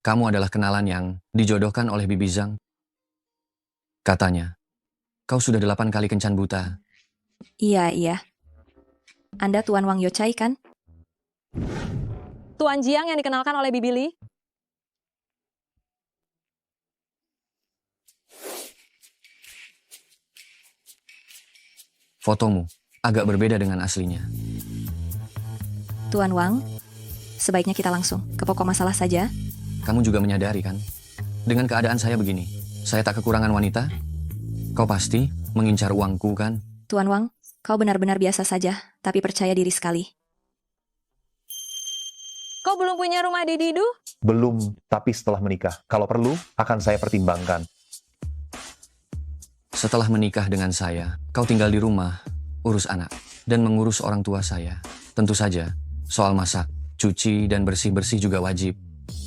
kamu adalah kenalan yang dijodohkan oleh Bibi Zhang. Katanya, kau sudah 8 kali kencan buta. Iya, iya. Anda Tuan Wang Yochai kan? Tuan Jiang yang dikenalkan oleh Bibi Li. Fotomu agak berbeda dengan aslinya. Tuan Wang, sebaiknya kita langsung ke pokok masalah saja. Kamu juga menyadari kan? Dengan keadaan saya begini, saya tak kekurangan wanita? Kau pasti mengincar uangku kan? Tuan Wang, kau benar-benar biasa saja, tapi percaya diri sekali. Kau belum punya rumah di Didu? Belum, tapi setelah menikah. Kalau perlu, akan saya pertimbangkan. Setelah menikah dengan saya, kau tinggal di rumah, urus anak, dan mengurus orang tua saya. Tentu saja, soal masak, cuci, dan bersih-bersih juga wajib.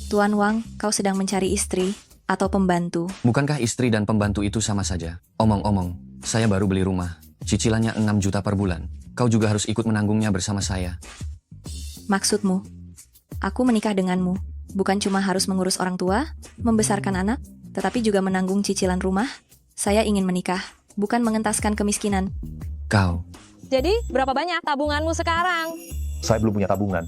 Tuan Wang, kau sedang mencari istri atau pembantu. Bukankah istri dan pembantu itu sama saja? Omong-omong, saya baru beli rumah. Cicilannya 6 juta per bulan. Kau juga harus ikut menanggungnya bersama saya. Maksudmu, aku menikah denganmu, bukan cuma harus mengurus orang tua, membesarkan anak, tetapi juga menanggung cicilan rumah? Saya ingin menikah, bukan mengentaskan kemiskinan. Kau, Jadi, berapa banyak tabunganmu sekarang? Saya belum punya tabungan.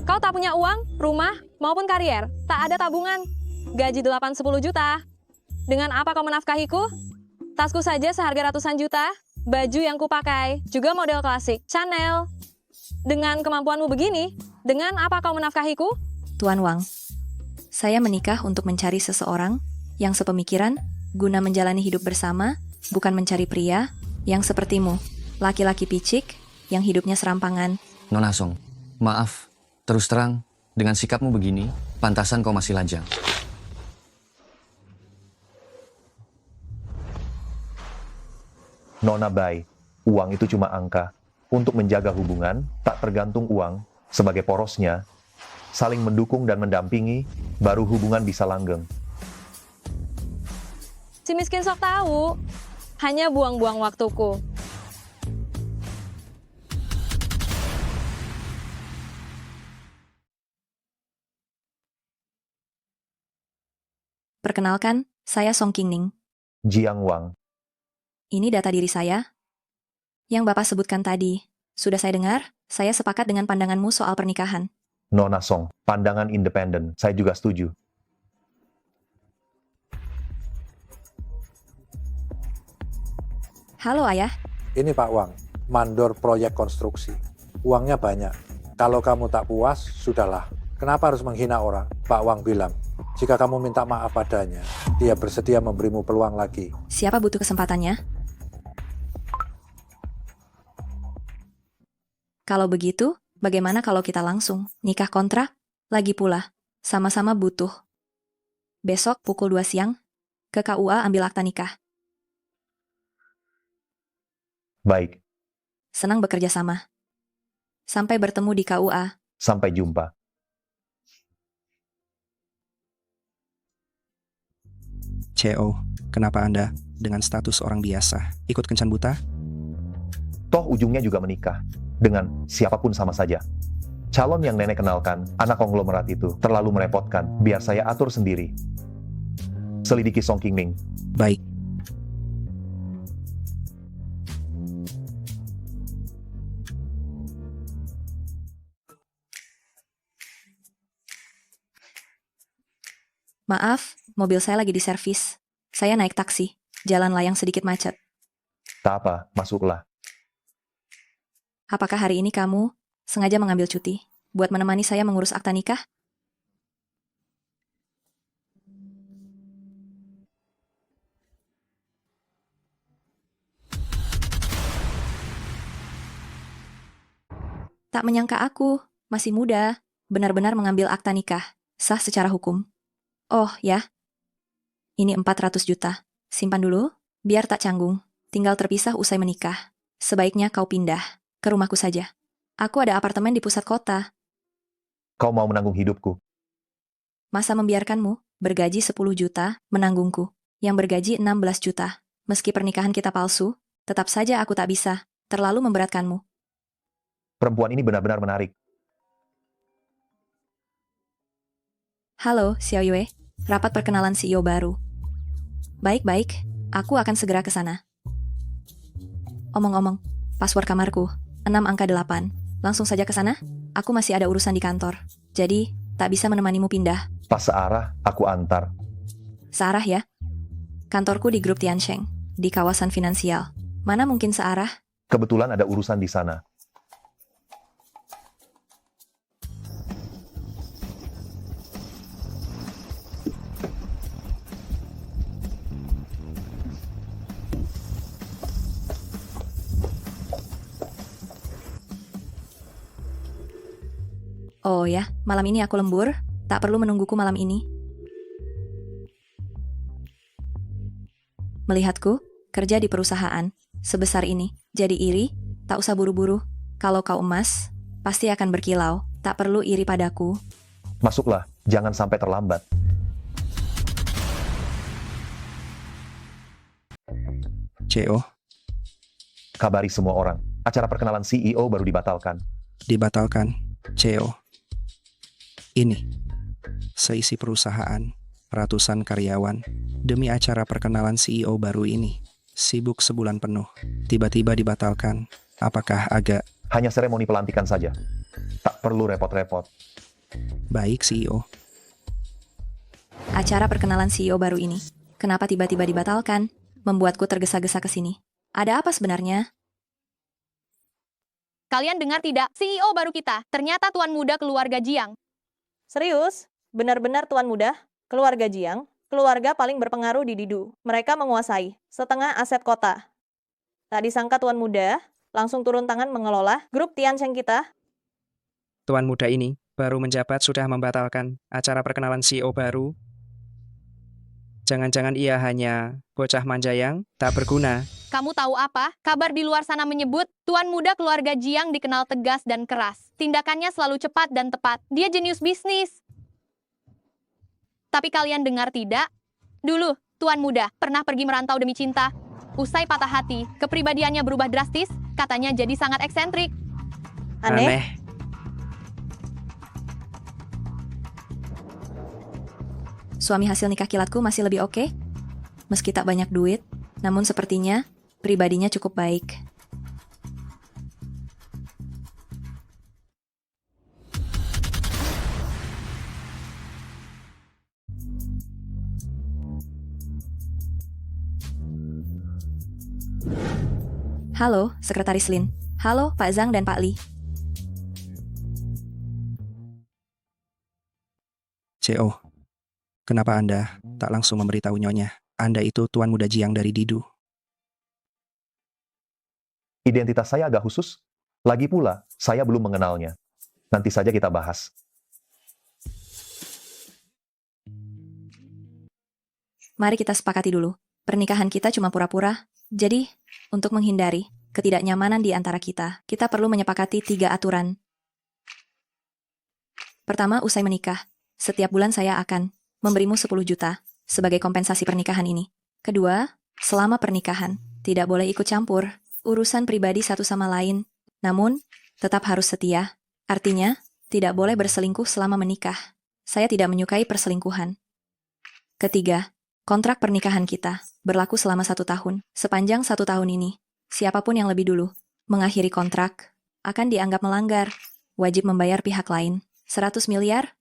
Kau tak punya uang, rumah, maupun karier. Tak ada tabungan. Gaji 8-10 juta. Dengan apa kau menafkahiku? Tasku saja seharga ratusan juta. Baju yang kupakai, juga model klasik, Chanel. Dengan kemampuanmu begini, dengan apa kau menafkahiku? Tuan Wang, saya menikah untuk mencari seseorang yang sepemikiran, guna menjalani hidup bersama, bukan mencari pria yang sepertimu, laki-laki picik yang hidupnya serampangan. Nona Song, maaf, terus terang, dengan sikapmu begini, pantasan kau masih lajang. Nona Bai, uang itu cuma angka. Untuk menjaga hubungan, tak tergantung uang. Sebagai porosnya, saling mendukung dan mendampingi, baru hubungan bisa langgeng. Si miskin sok tahu. Hanya buang-buang waktuku. Perkenalkan, saya Song Qingning. Jiang Wang, Ini data diri saya. Yang Bapak sebutkan tadi, sudah saya dengar, saya sepakat dengan pandanganmu soal pernikahan. Nona Song, pandangan independen, saya juga setuju. Halo Ayah, Ini Pak Wang, mandor proyek konstruksi. Uangnya banyak. Kalau kamu tak puas, sudahlah. Kenapa harus menghina orang? Pak Wang bilang, jika kamu minta maaf padanya, dia bersedia memberimu peluang lagi. siapa butuh kesempatannya? Kalau begitu, bagaimana kalau kita langsung nikah kontrak? Lagi pula, sama-sama butuh. Besok pukul 2 siang, ke KUA ambil akta nikah. Baik, Senang bekerja sama. Sampai bertemu di KUA. sampai jumpa. CO, kenapa Anda dengan status orang biasa ikut kencan buta? Toh ujungnya juga menikah. Dengan siapapun sama saja. Calon yang nenek kenalkan, anak konglomerat itu, terlalu merepotkan. Biar saya atur sendiri. Selidiki Song Qingning. Baik, Maaf, mobil saya lagi di servis. Saya naik taksi. Jalan layang sedikit macet. Tak apa, masuklah. Apakah hari ini kamu sengaja mengambil cuti buat menemani saya mengurus akta nikah? Tak menyangka aku, masih muda, benar-benar mengambil akta nikah, sah secara hukum. Oh ya, ini 400 juta. Simpan dulu, biar tak canggung. Tinggal terpisah usai menikah. Sebaiknya kau pindah ke rumahku saja. Aku ada apartemen di pusat kota. Kau mau menanggung hidupku. Masa membiarkanmu bergaji 10 juta menanggungku, yang bergaji 16 juta. Meski pernikahan kita palsu, tetap saja aku tak bisa, terlalu memberatkanmu. Perempuan ini benar-benar menarik. Halo, Xiao Yue. Rapat perkenalan CEO baru. Baik-baik, aku akan segera ke sana. Omong-omong, password kamarku, 6 angka 8. Langsung saja ke sana? Aku masih ada urusan di kantor. Jadi, tak bisa menemanimu pindah. Pas searah, aku antar. Searah ya? Kantorku di grup Tiansheng, di kawasan finansial. Mana mungkin searah? Kebetulan ada urusan di sana. Oh ya, malam ini aku lembur. Tak perlu menungguku malam ini. Melihatku, kerja di perusahaan, sebesar ini, jadi iri, tak usah buru-buru. Kalau kau emas, pasti akan berkilau, tak perlu iri padaku. Masuklah, jangan sampai terlambat. CO, Kabari semua orang, acara perkenalan CEO baru dibatalkan. dibatalkan. CO. Ini. Seisi perusahaan, ratusan karyawan, demi acara perkenalan CEO baru ini. Sibuk sebulan penuh. Tiba-tiba dibatalkan. Apakah agak Hanya seremoni pelantikan saja. Tak perlu repot-repot. baik, CEO? Acara perkenalan CEO baru ini, kenapa tiba-tiba dibatalkan? Membuatku tergesa-gesa ke sini. Ada apa sebenarnya? Kalian dengar tidak? CEO baru kita, ternyata tuan muda keluarga Jiang. Serius? Benar-benar tuan muda? Keluarga Jiang? Keluarga paling berpengaruh di Didu. Mereka menguasai setengah aset kota. Tak disangka tuan muda langsung turun tangan mengelola grup Tiansheng kita. Tuan muda ini baru menjabat sudah membatalkan acara perkenalan CEO baru. Jangan-jangan ia hanya bocah manja yang tak berguna. Kamu tahu apa? Kabar di luar sana menyebut, tuan muda keluarga Jiang dikenal tegas dan keras. Tindakannya selalu cepat dan tepat. Dia jenius bisnis. Tapi kalian dengar tidak? Dulu, tuan muda pernah pergi merantau demi cinta. Usai patah hati, kepribadiannya berubah drastis, katanya jadi sangat eksentrik. Aneh. Suami hasil nikah kilatku masih lebih oke? Meski tak banyak duit, namun sepertinya pribadinya cukup baik. Halo, Sekretaris Lin. Halo, Pak Zhang dan Pak Li. CO, kenapa Anda tak langsung memberitahu Nyonya? Anda itu tuan muda Jiang dari Didu. Identitas saya agak khusus. Lagi pula, saya belum mengenalnya. Nanti saja kita bahas. Mari kita sepakati dulu. Pernikahan kita cuma pura-pura. Jadi, untuk menghindari ketidaknyamanan di antara kita, kita perlu menyepakati 3 aturan. Pertama, usai menikah, setiap bulan saya akan memberimu 10 juta sebagai kompensasi pernikahan ini. Kedua, selama pernikahan, tidak boleh ikut campur urusan pribadi satu sama lain. Namun, tetap harus setia. Artinya, tidak boleh berselingkuh selama menikah. Saya tidak menyukai perselingkuhan. Ketiga, kontrak pernikahan kita berlaku selama 1 tahun. Sepanjang 1 tahun ini, siapapun yang lebih dulu mengakhiri kontrak akan dianggap melanggar. Wajib membayar pihak lain 100 miliar.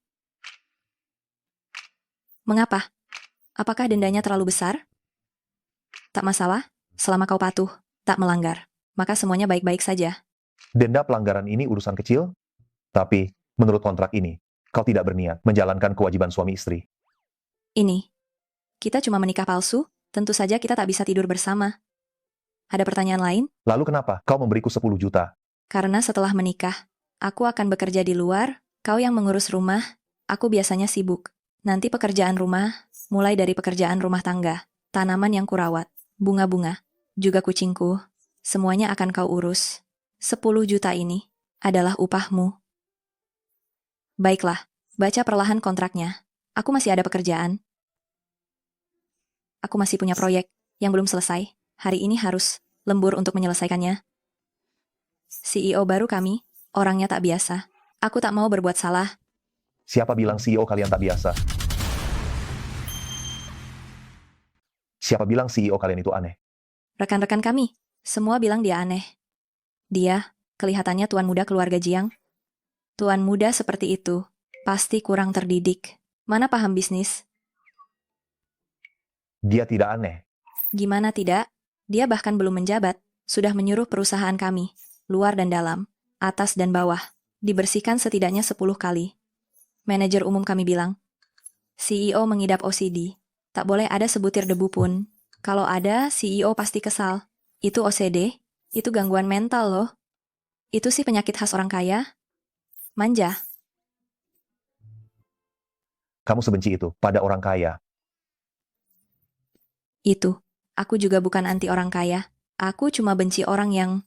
Mengapa? Apakah dendanya terlalu besar? Tak masalah, selama kau patuh, tak melanggar, maka semuanya baik-baik saja. Denda pelanggaran ini urusan kecil, tapi menurut kontrak ini, kau tidak berniat menjalankan kewajiban suami istri. Ini, kita cuma menikah palsu, tentu saja kita tak bisa tidur bersama. Ada pertanyaan lain? Lalu kenapa kau memberiku 10 juta? Karena setelah menikah, aku akan bekerja di luar, kau yang mengurus rumah, aku biasanya sibuk. Nanti pekerjaan rumah, mulai dari pekerjaan rumah tangga, tanaman yang kurawat, bunga-bunga, juga kucingku, semuanya akan kau urus. 10 juta ini adalah upahmu. Baiklah, baca perlahan kontraknya. Aku masih ada pekerjaan. Aku masih punya proyek yang belum selesai. Hari ini harus lembur untuk menyelesaikannya. CEO baru kami, orangnya tak biasa. Aku tak mau berbuat salah. Siapa bilang CEO kalian tak biasa? Siapa bilang CEO kalian itu aneh? Rekan-rekan kami, semua bilang dia aneh. Dia, kelihatannya tuan muda keluarga Jiang. Tuan muda seperti itu, pasti kurang terdidik. Mana paham bisnis? Dia tidak aneh. Gimana tidak? Dia bahkan belum menjabat, sudah menyuruh perusahaan kami, luar dan dalam, atas dan bawah, dibersihkan setidaknya 10 kali. Manajer umum kami bilang, CEO mengidap OCD, tak boleh ada sebutir debu pun. Kalau ada, CEO pasti kesal. Itu OCD, itu gangguan mental loh. Itu sih penyakit khas orang kaya. Manja. Kamu sebenci itu pada orang kaya. Itu. Aku juga bukan anti orang kaya. Aku cuma benci orang yang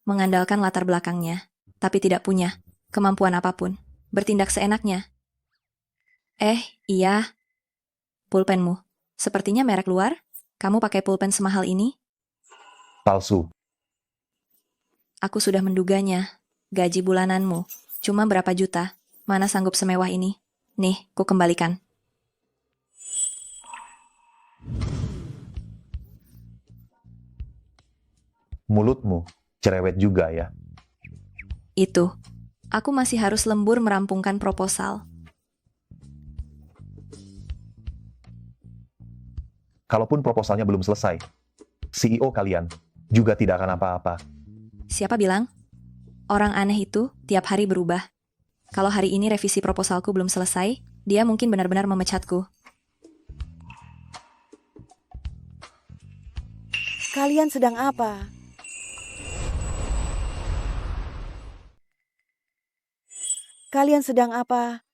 mengandalkan latar belakangnya, tapi tidak punya kemampuan apapun. Bertindak seenaknya. Iya. Pulpenmu. Sepertinya merek luar. Kamu pakai pulpen semahal ini? Palsu. Aku sudah menduganya. Gaji bulananmu. Cuma berapa juta? Mana sanggup semewah ini? Nih, ku kembalikan. Mulutmu cerewet juga ya. Itu. Aku masih harus lembur merampungkan proposal. Kalaupun proposalnya belum selesai, CEO kalian juga tidak akan apa-apa. Siapa bilang? Orang aneh itu tiap hari berubah. Kalau hari ini revisi proposalku belum selesai, dia mungkin benar-benar memecatku. Kalian sedang apa? Kalian sedang apa?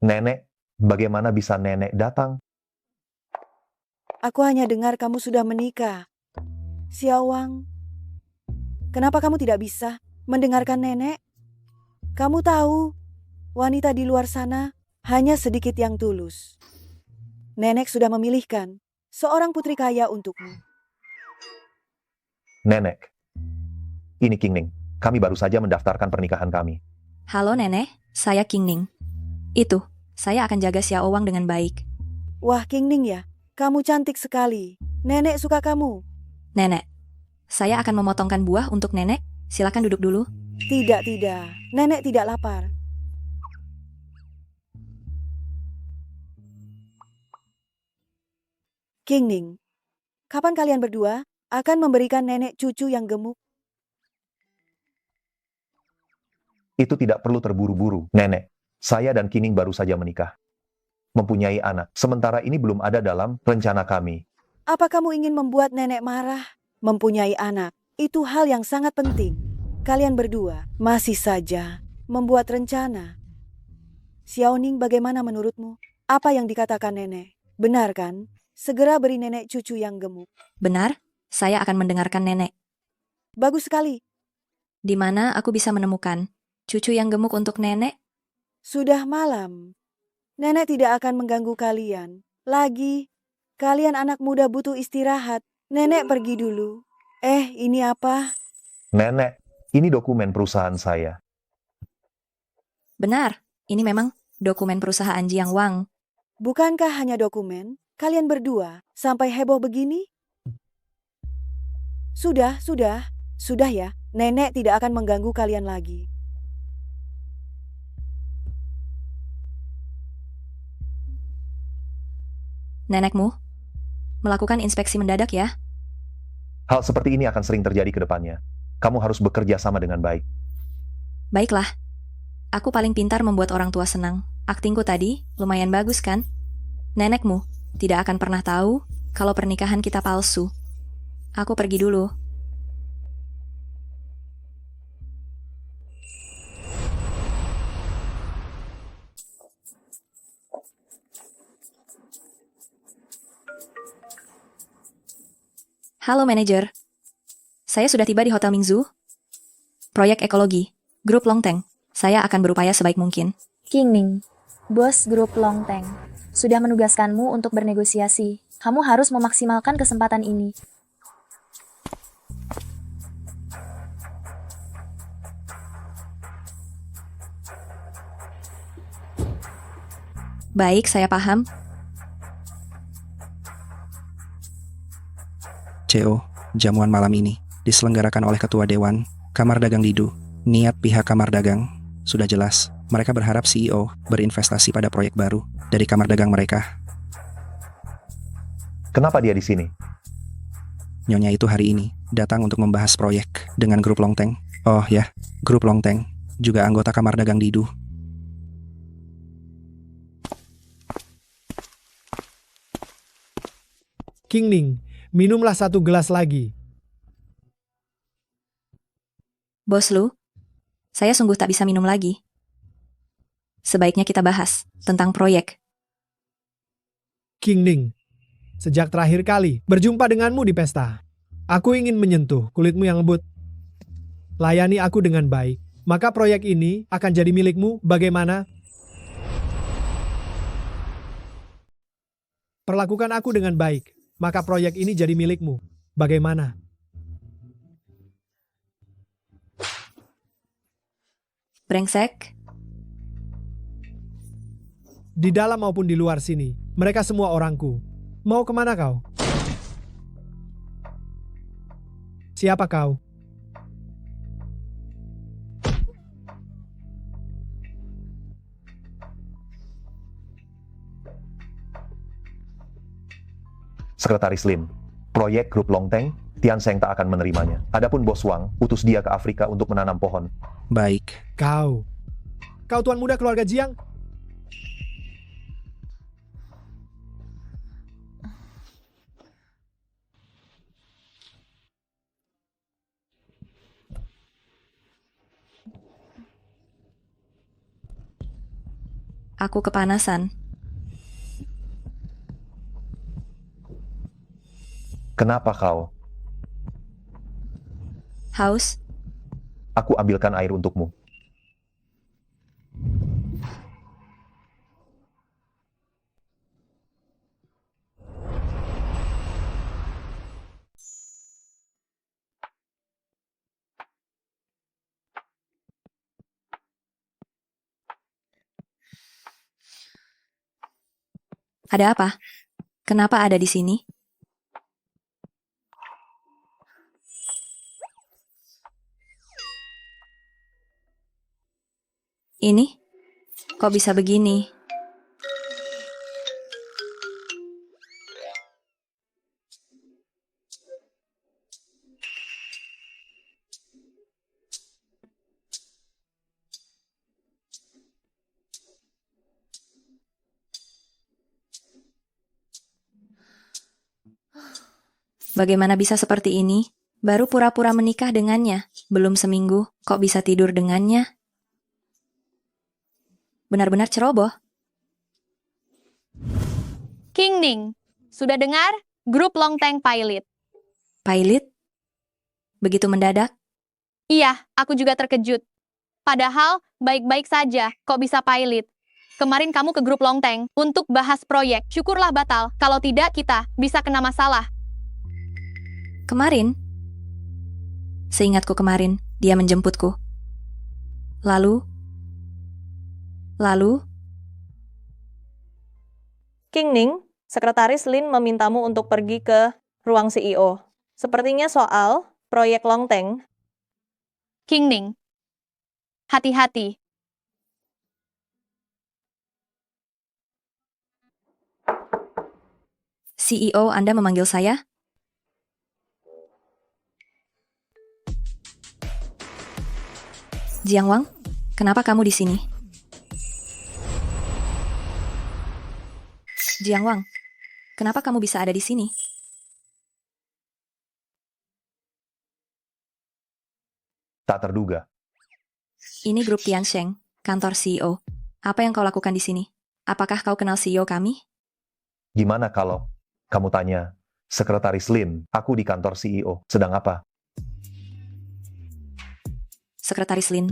Nenek, bagaimana bisa nenek datang? Aku hanya dengar kamu sudah menikah. Xiao Wang, kenapa kamu tidak bisa mendengarkan nenek? Kamu tahu, wanita di luar sana hanya sedikit yang tulus. Nenek sudah memilihkan seorang putri kaya untukmu. Nenek, ini King Ning. Kami baru saja mendaftarkan pernikahan kami. Halo nenek, saya King Ning. Itu, saya akan jaga Xiao Wang dengan baik. Wah, King Ning ya, kamu cantik sekali. Nenek suka kamu. Nenek, saya akan memotongkan buah untuk nenek. Silakan duduk dulu. Tidak. Nenek tidak lapar. King Ning, kapan kalian berdua akan memberikan nenek cucu yang gemuk? Itu tidak perlu terburu-buru, Nenek. Saya dan King Ning baru saja menikah. Mempunyai anak. Sementara ini belum ada dalam rencana kami. Apa kamu ingin membuat nenek marah? Mempunyai anak, itu hal yang sangat penting. Kalian berdua masih saja membuat rencana. Xiao Ning, bagaimana menurutmu? Apa yang dikatakan nenek? Benar kan? Segera beri nenek cucu yang gemuk. Benar, saya akan mendengarkan nenek. Bagus sekali. Di mana aku bisa menemukan cucu yang gemuk untuk nenek? Sudah malam. Nenek tidak akan mengganggu kalian. Lagi, kalian anak muda butuh istirahat. Nenek pergi dulu. Ini apa? Nenek, ini dokumen perusahaan saya. Benar, ini memang dokumen perusahaan Jiang Wang. Bukankah hanya dokumen? Kalian berdua sampai heboh begini? Sudah ya. Nenek tidak akan mengganggu kalian lagi. Nenekmu melakukan inspeksi mendadak ya? Hal seperti ini akan sering terjadi ke depannya. Kamu harus bekerja sama dengan baik. Baiklah. Aku paling pintar membuat orang tua senang. Aktingku tadi lumayan bagus kan? Nenekmu tidak akan pernah tahu kalau pernikahan kita palsu. Aku pergi dulu. Halo manajer. Saya sudah tiba di Hotel Mingzu. Proyek ekologi, grup Longteng. Saya akan berupaya sebaik mungkin. King Ning, bos grup Longteng, sudah menugaskanmu untuk bernegosiasi. Kamu harus memaksimalkan kesempatan ini. Baik, saya paham. CO, jamuan malam ini diselenggarakan oleh Ketua Dewan Kamar Dagang Didu. Niat pihak Kamar Dagang sudah jelas. Mereka berharap CEO berinvestasi pada proyek baru dari Kamar Dagang mereka. Kenapa dia di sini? Nyonya itu hari ini datang untuk membahas proyek dengan grup Longteng. Oh ya, grup Longteng juga anggota Kamar Dagang Didu. King Ning, minumlah 1 gelas lagi. Bos Lu, saya sungguh tak bisa minum lagi. Sebaiknya kita bahas tentang proyek. King Ning, sejak terakhir kali berjumpa denganmu di pesta, aku ingin menyentuh kulitmu yang lembut. Layani aku dengan baik, maka proyek ini akan jadi milikmu. Bagaimana? Perlakukan aku dengan baik, maka proyek ini jadi milikmu. Bagaimana? Brengsek, Di dalam maupun di luar sini, mereka semua orangku. Mau kemana kau? Siapa kau? Sekretaris Lin, proyek grup Longteng, Tian Seng tak akan menerimanya. Adapun Bos Wang, utus dia ke Afrika untuk menanam pohon. Baik, Kau tuan muda keluarga Jiang? aku kepanasan. Kenapa kau? Haus, Aku ambilkan air untukmu. ada apa? Kenapa ada di sini? Ini? Kok bisa begini? Bagaimana bisa seperti ini? Baru pura-pura menikah dengannya. Belum seminggu, kok bisa tidur dengannya? Benar-benar ceroboh. King Ning, sudah dengar? Grup Longteng Pilot. Pilot? Begitu mendadak? Iya, aku juga terkejut. Padahal, baik-baik saja, kok bisa pilot? Kemarin kamu ke grup Longteng untuk bahas proyek. Syukurlah batal, kalau tidak kita bisa kena masalah. Kemarin? Seingatku kemarin, dia menjemputku. Lalu? King Ning, Sekretaris Lin memintamu untuk pergi ke ruang CEO. Sepertinya soal proyek Longteng. King Ning, hati-hati. CEO Anda memanggil saya? Jiang Wang, kenapa kamu di sini? Jiang Wang, kenapa kamu bisa ada di sini? Tak terduga. Ini grup Tiansheng, kantor CEO. Apa yang kau lakukan di sini? Apakah kau kenal CEO kami? Gimana kalau kamu tanya, Sekretaris Lin, aku di kantor CEO, sedang apa? Sekretaris Lin.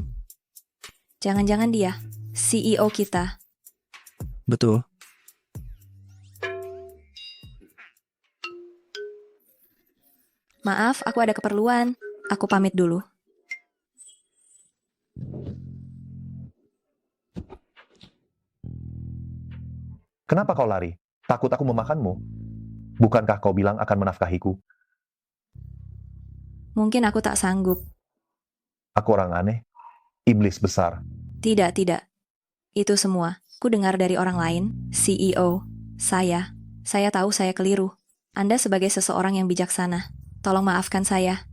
Jangan-jangan dia, CEO kita. betul. Maaf, aku ada keperluan. Aku pamit dulu. Kenapa kau lari? Takut aku memakanmu? Bukankah kau bilang akan menafkahiku? Mungkin aku tak sanggup. Aku orang aneh? Iblis besar. Tidak, tidak. Itu semua. Ku dengar dari orang lain, CEO, saya. Saya tahu saya keliru. Anda sebagai seseorang yang bijaksana. Tolong maafkan saya.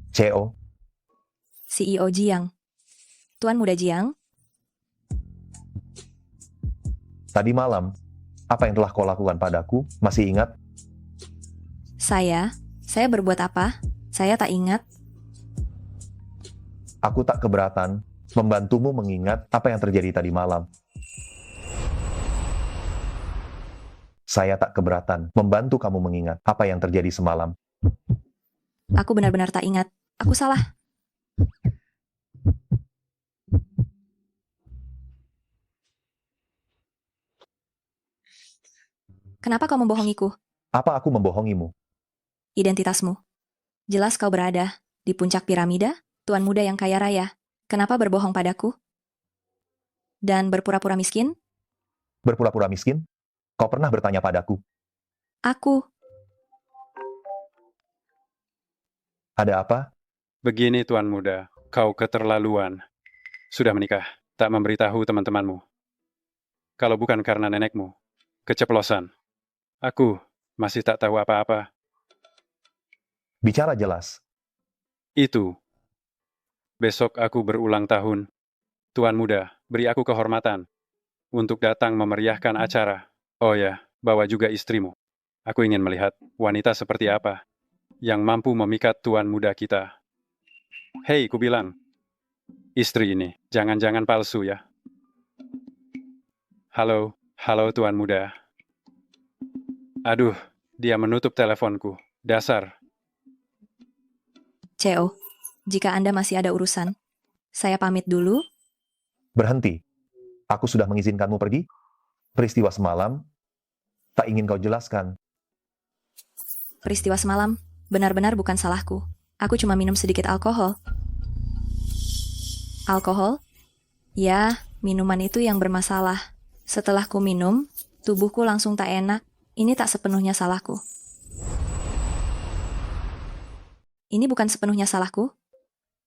CEO, CEO Jiang. Tuan Muda Jiang, tadi malam, apa yang telah kau lakukan padaku? Masih ingat? saya berbuat apa? Saya tak ingat. Aku tak keberatan membantumu mengingat apa yang terjadi tadi malam. Saya tak keberatan membantu kamu mengingat apa yang terjadi semalam. Aku benar-benar tak ingat. Aku salah. Kenapa kau membohongiku? Apa aku membohongimu? Identitasmu. Jelas kau berada di puncak piramida, tuan muda yang kaya raya. Kenapa berbohong padaku? Dan berpura-pura miskin? Berpura-pura miskin? Kau pernah bertanya padaku, Aku. ada apa? Begini Tuan Muda, kau keterlaluan. Sudah menikah, tak memberitahu teman-temanmu. Kalau bukan karena nenekmu, keceplosan. Aku masih tak tahu apa-apa. Bicara jelas. Itu. Besok aku berulang tahun. Tuan Muda, beri aku kehormatan untuk datang memeriahkan acara. Oh ya, bawa juga istrimu. Aku ingin melihat wanita seperti apa yang mampu memikat Tuan Muda kita. Hei, ku bilang, istri ini, jangan-jangan palsu ya. Halo Tuan Muda. Aduh, dia menutup teleponku. Dasar. CEO, jika Anda masih ada urusan, saya pamit dulu. Berhenti. Aku sudah mengizinkanmu pergi. Peristiwa semalam, tak ingin kau jelaskan. Peristiwa semalam benar-benar bukan salahku. Aku cuma minum sedikit alkohol. Alkohol? Ya, minuman itu yang bermasalah. Setelah ku minum, tubuhku langsung tak enak. Ini tak sepenuhnya salahku. Ini bukan sepenuhnya salahku?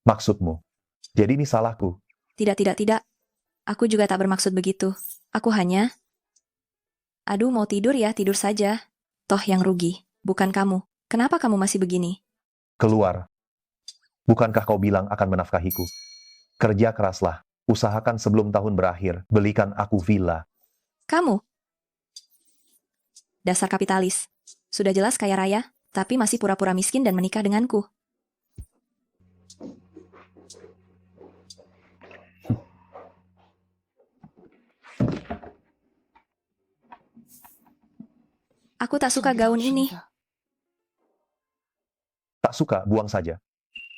Maksudmu? Jadi ini salahku. Tidak. Aku juga tak bermaksud begitu. Aku hanya... Aduh, mau tidur ya, tidur saja. Toh yang rugi, bukan kamu. Kenapa kamu masih begini? Keluar. Bukankah kau bilang akan menafkahiku? Kerja keraslah. Usahakan sebelum tahun berakhir. Belikan aku villa. Kamu? Dasar kapitalis. Sudah jelas kaya raya, tapi masih pura-pura miskin dan menikah denganku. Aku tak suka gaun ini. Tak suka, buang saja.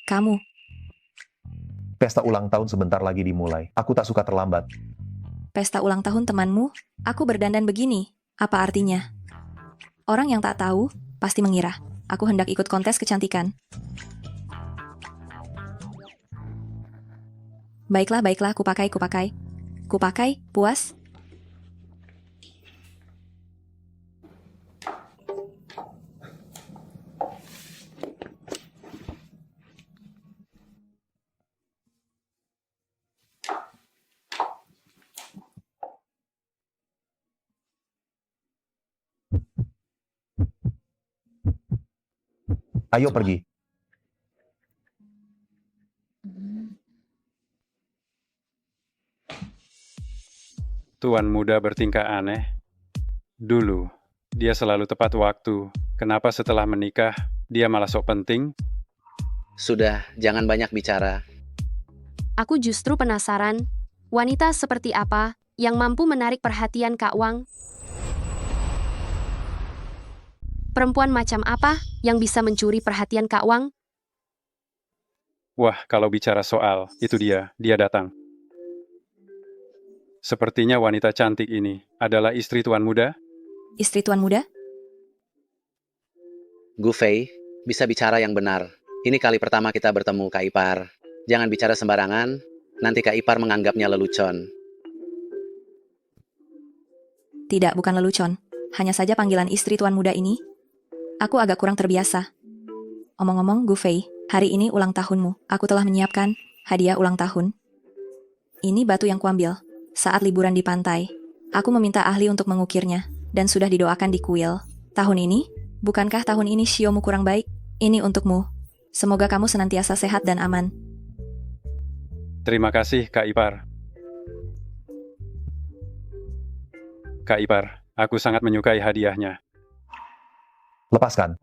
Kamu, Pesta ulang tahun sebentar lagi dimulai. Aku tak suka terlambat. pesta ulang tahun temanmu, aku berdandan begini. Apa artinya? Orang yang tak tahu, pasti mengira. Aku hendak ikut kontes kecantikan. Baiklah, kupakai. Kupakai, puas? Ayo pergi. Tuan Muda bertingkah aneh. Dulu, dia selalu tepat waktu. Kenapa setelah menikah, dia malah sok penting? Sudah, jangan banyak bicara. Aku justru penasaran, wanita seperti apa yang mampu menarik perhatian Kak Wang? Perempuan macam apa yang bisa mencuri perhatian Kak Wang? Wah, kalau bicara soal, itu dia datang. Sepertinya wanita cantik ini adalah istri Tuan Muda? Istri Tuan Muda? Gu Fei, bisa bicara yang benar. Ini kali pertama kita bertemu, Kak Ipar. Jangan bicara sembarangan, nanti Kak Ipar menganggapnya lelucon. Tidak, bukan lelucon. Hanya saja panggilan istri tuan muda ini. Aku agak kurang terbiasa. Omong-omong, Gu Fei, hari ini ulang tahunmu. Aku telah menyiapkan hadiah ulang tahun. Ini batu yang kuambil saat liburan di pantai. Aku meminta ahli untuk mengukirnya, dan sudah didoakan di kuil. Tahun ini? Bukankah tahun ini shiomu kurang baik? Ini untukmu. Semoga kamu senantiasa sehat dan aman. Terima kasih, Kak Ipar. Kak Ipar, aku sangat menyukai hadiahnya. Lepaskan.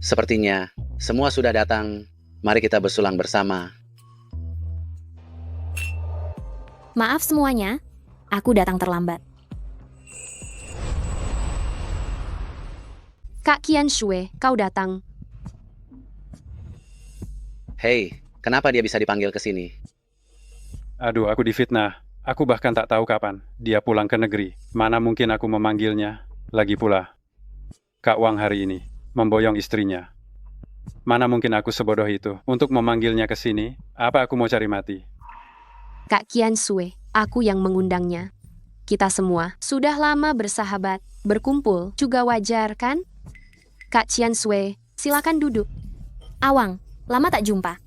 Sepertinya semua sudah datang. Mari kita bersulang bersama. Maaf semuanya, aku datang terlambat. Kak Qianxue, kau datang. Hei, kenapa dia bisa dipanggil ke sini? Aduh, aku difitnah. Aku bahkan tak tahu kapan dia pulang ke negeri. Mana mungkin aku memanggilnya. Lagi pula, Kak Wang hari ini memboyong istrinya. Mana mungkin aku sebodoh itu untuk memanggilnya ke sini? Apa aku mau cari mati? Kak Qianxue, aku yang mengundangnya. Kita semua sudah lama bersahabat, berkumpul juga wajar kan? Kak Qianxue, silakan duduk. Awang, lama tak jumpa.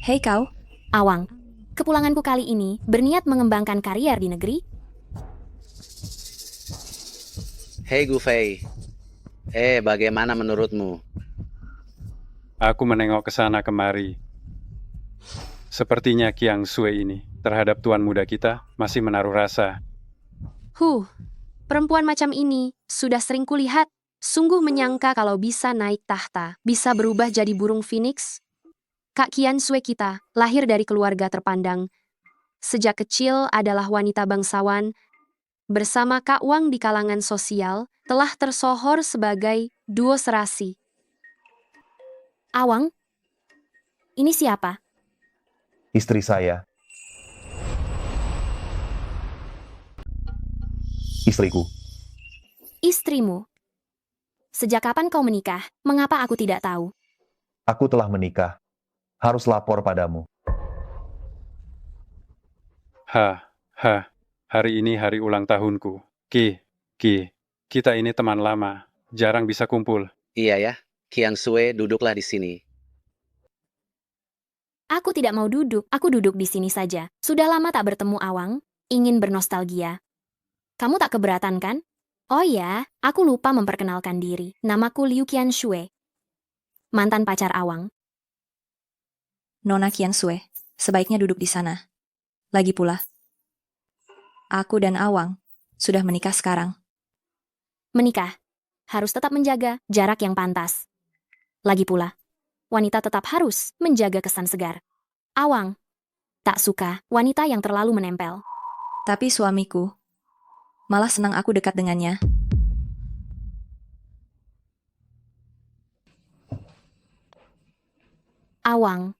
Hei kau, Awang, kepulanganku kali ini berniat mengembangkan karier di negeri. Hei Gu Fei, bagaimana menurutmu? Aku menengok ke sana kemari. Sepertinya Qianxue ini terhadap tuan muda kita masih menaruh rasa. Perempuan macam ini sudah sering kulihat. Sungguh menyangka kalau bisa naik tahta, bisa berubah jadi burung phoenix. Kak Qianxue kita lahir dari keluarga terpandang. Sejak kecil adalah wanita bangsawan. Bersama Kak Wang di kalangan sosial, telah tersohor sebagai duo serasi. Awang, ini siapa? Istri saya. Istriku. Istrimu. Sejak kapan kau menikah? Mengapa aku tidak tahu? Aku telah menikah. Harus lapor padamu. Hari ini hari ulang tahunku. Kita ini teman lama. Jarang bisa kumpul. Iya ya, Qianxue duduklah di sini. Aku tidak mau duduk, aku duduk di sini saja. Sudah lama tak bertemu Awang, ingin bernostalgia. Kamu tak keberatan kan? Oh ya, aku lupa memperkenalkan diri. Namaku Liu Qianxue. Mantan pacar Awang. Nona Qianxue, sebaiknya duduk di sana. Lagi pula, aku dan Awang sudah menikah sekarang. Menikah, harus tetap menjaga jarak yang pantas. Lagi pula, wanita tetap harus menjaga kesan segar. Awang, tak suka wanita yang terlalu menempel. Tapi suamiku, malah senang aku dekat dengannya. Awang,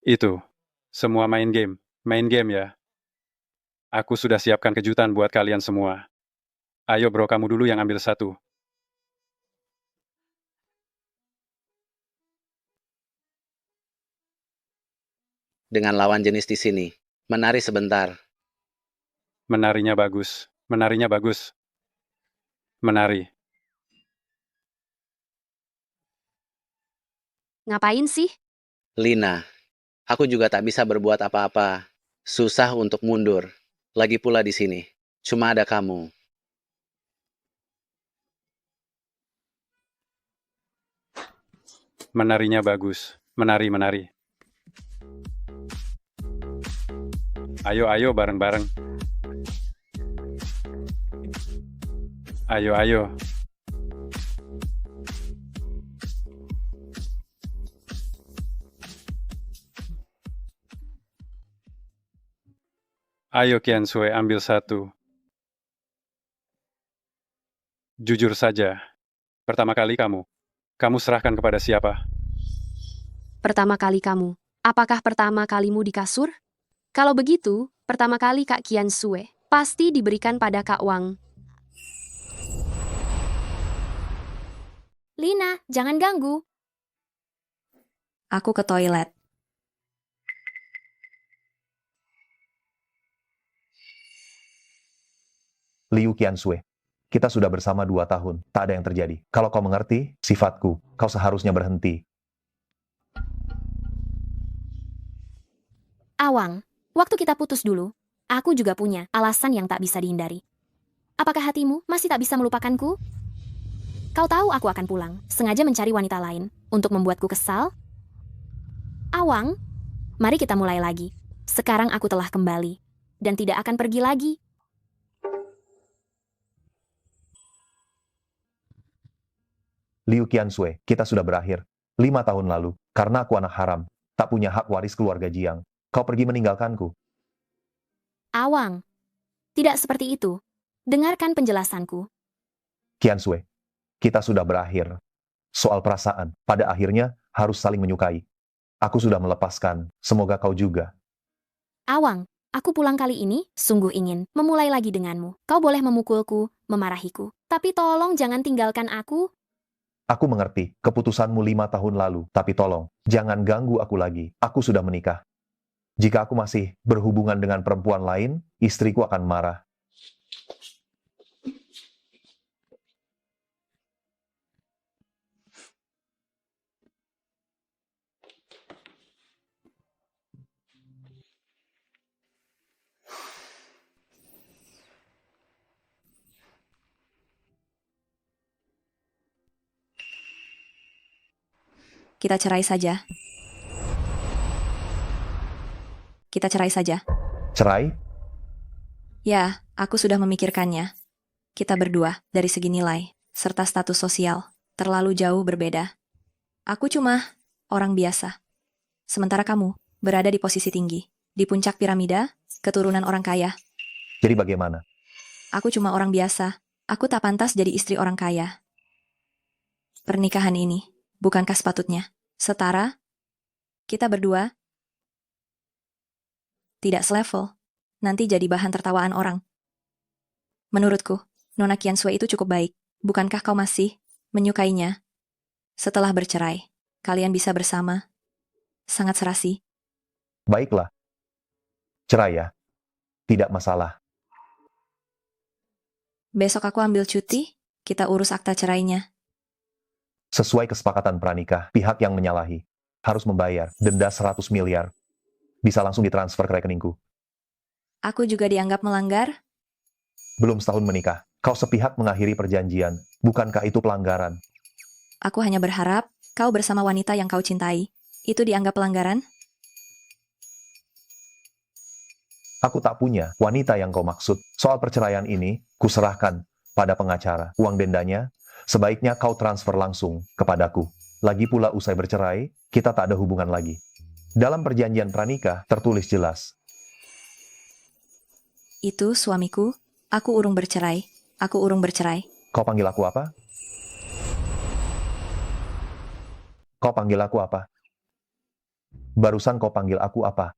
Itu. Semua main game. Main game ya. Aku sudah siapkan kejutan buat kalian semua. Ayo bro, kamu dulu yang ambil satu. Dengan lawan jenis di sini. Menari sebentar. Menarinya bagus. Menarinya bagus. Menari. Ngapain sih? Lina, aku juga tak bisa berbuat apa-apa. Susah untuk mundur. Lagi pula di sini. Cuma ada kamu. Menarinya bagus. Menari. Ayo bareng-bareng. Ayo. Ayo Qianxue, ambil satu. Jujur saja, pertama kali kamu serahkan kepada siapa? Pertama kali kamu. Apakah pertama kalimu di kasur? Kalau begitu, pertama kali Kak Kian Sue. Pasti diberikan pada Kak Wang. Lina, jangan ganggu. Aku ke toilet. Liu Qiansui, kita sudah bersama 2 tahun, tak ada yang terjadi. Kalau kau mengerti sifatku, kau seharusnya berhenti. Awang, waktu kita putus dulu, aku juga punya alasan yang tak bisa dihindari. Apakah hatimu masih tak bisa melupakanku? Kau tahu aku akan pulang, sengaja mencari wanita lain untuk membuatku kesal? Awang, mari kita mulai lagi. Sekarang aku telah kembali dan tidak akan pergi lagi. Liu Qiansui, kita sudah berakhir. 5 tahun lalu, karena aku anak haram, tak punya hak waris keluarga Jiang. Kau pergi meninggalkanku. Awang, tidak seperti itu. Dengarkan penjelasanku. Qiansui, kita sudah berakhir. Soal perasaan, pada akhirnya harus saling menyukai. Aku sudah melepaskan, semoga kau juga. Awang, aku pulang kali ini sungguh ingin memulai lagi denganmu. Kau boleh memukulku, memarahiku, tapi tolong jangan tinggalkan aku. Aku mengerti keputusanmu 5 tahun lalu, tapi tolong, jangan ganggu aku lagi. Aku sudah menikah. Jika aku masih berhubungan dengan perempuan lain, istriku akan marah. Kita cerai saja. Kita cerai saja. Cerai? Ya, aku sudah memikirkannya. Kita berdua, dari segi nilai, serta status sosial, terlalu jauh berbeda. Aku cuma orang biasa. Sementara kamu berada di posisi tinggi, di puncak piramida, keturunan orang kaya. Jadi bagaimana? Aku cuma orang biasa. Aku tak pantas jadi istri orang kaya. Pernikahan ini, bukankah sepatutnya setara? Kita berdua tidak selevel. Nanti jadi bahan tertawaan orang. Menurutku, Nona Qiansui itu cukup baik. Bukankah kau masih menyukainya? Setelah bercerai, kalian bisa bersama. Sangat serasi. Baiklah. Cerai ya? Tidak masalah. Besok aku ambil cuti, kita urus akta cerainya. Sesuai kesepakatan pranikah, pihak yang menyalahi harus membayar denda 100 miliar. Bisa langsung ditransfer ke rekeningku. Aku juga dianggap melanggar? Belum setahun menikah, kau sepihak mengakhiri perjanjian. Bukankah itu pelanggaran? Aku hanya berharap kau bersama wanita yang kau cintai. Itu dianggap pelanggaran? Aku tak punya wanita yang kau maksud. Soal perceraian ini, kuserahkan pada pengacara. Uang dendanya, sebaiknya kau transfer langsung kepadaku. Lagi pula usai bercerai, kita tak ada hubungan lagi. Dalam perjanjian pranikah tertulis jelas. Itu suamiku, aku urung bercerai. Aku urung bercerai. Kau panggil aku apa? Kau panggil aku apa? Barusan kau panggil aku apa?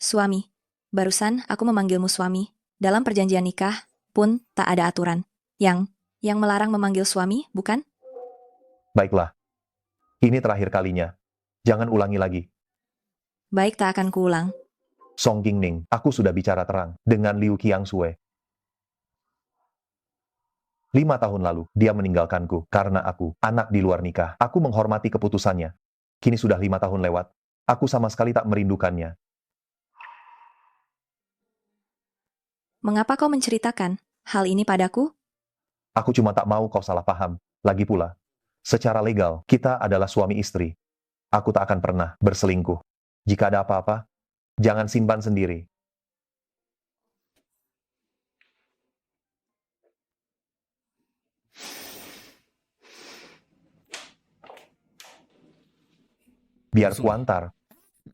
Suami. Barusan aku memanggilmu suami. Dalam perjanjian nikah pun tak ada aturan. Yang melarang memanggil suami, bukan? Baiklah. Ini terakhir kalinya. Jangan ulangi lagi. Baik, tak akan kuulang. Song Qingning, aku sudah bicara terang dengan Liu Qiansui. 5 tahun lalu, dia meninggalkanku karena aku anak di luar nikah. Aku menghormati keputusannya. Kini sudah 5 tahun lewat. Aku sama sekali tak merindukannya. Mengapa kau menceritakan hal ini padaku? Aku cuma tak mau kau salah paham. Lagi pula, secara legal, kita adalah suami istri. Aku tak akan pernah berselingkuh. Jika ada apa-apa, jangan simpan sendiri. Biar kuantar.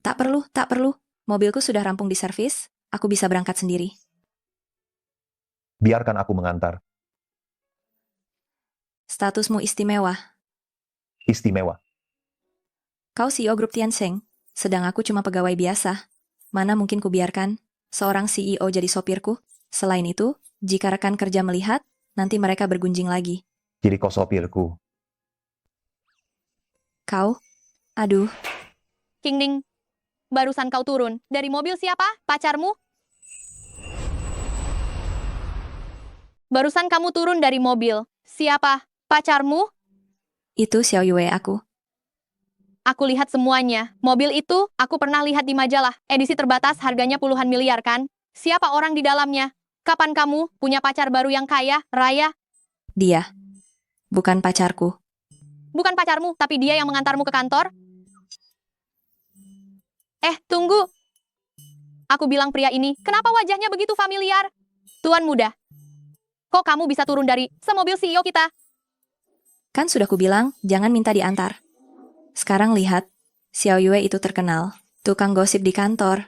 Tak perlu, tak perlu. Mobilku sudah rampung diservis. aku bisa berangkat sendiri. Biarkan aku mengantar. Statusmu istimewa. Istimewa. Kau CEO grup Tiansheng, sedang aku cuma pegawai biasa. Mana mungkin kubiarkan seorang CEO jadi sopirku? Selain itu, jika rekan kerja melihat, nanti mereka bergunjing lagi. Jadi kau sopirku. Kau? Aduh, King Ning, barusan kau turun. Dari mobil siapa? Pacarmu? Barusan kamu turun dari mobil. Siapa? Pacarmu? itu Xiao Yue aku. Aku lihat semuanya. Mobil itu aku pernah lihat di majalah. Edisi terbatas harganya puluhan miliar kan? Siapa orang di dalamnya? Kapan kamu punya pacar baru yang kaya, raya? Dia. Bukan pacarku. Bukan pacarmu, tapi dia yang mengantarmu ke kantor? Tunggu. Aku bilang pria ini, kenapa wajahnya begitu familiar? Tuan muda, kok kamu bisa turun dari semobil CEO kita? Kan sudah kubilang, jangan minta diantar. Sekarang lihat, Xiao Yue itu terkenal. Tukang gosip di kantor.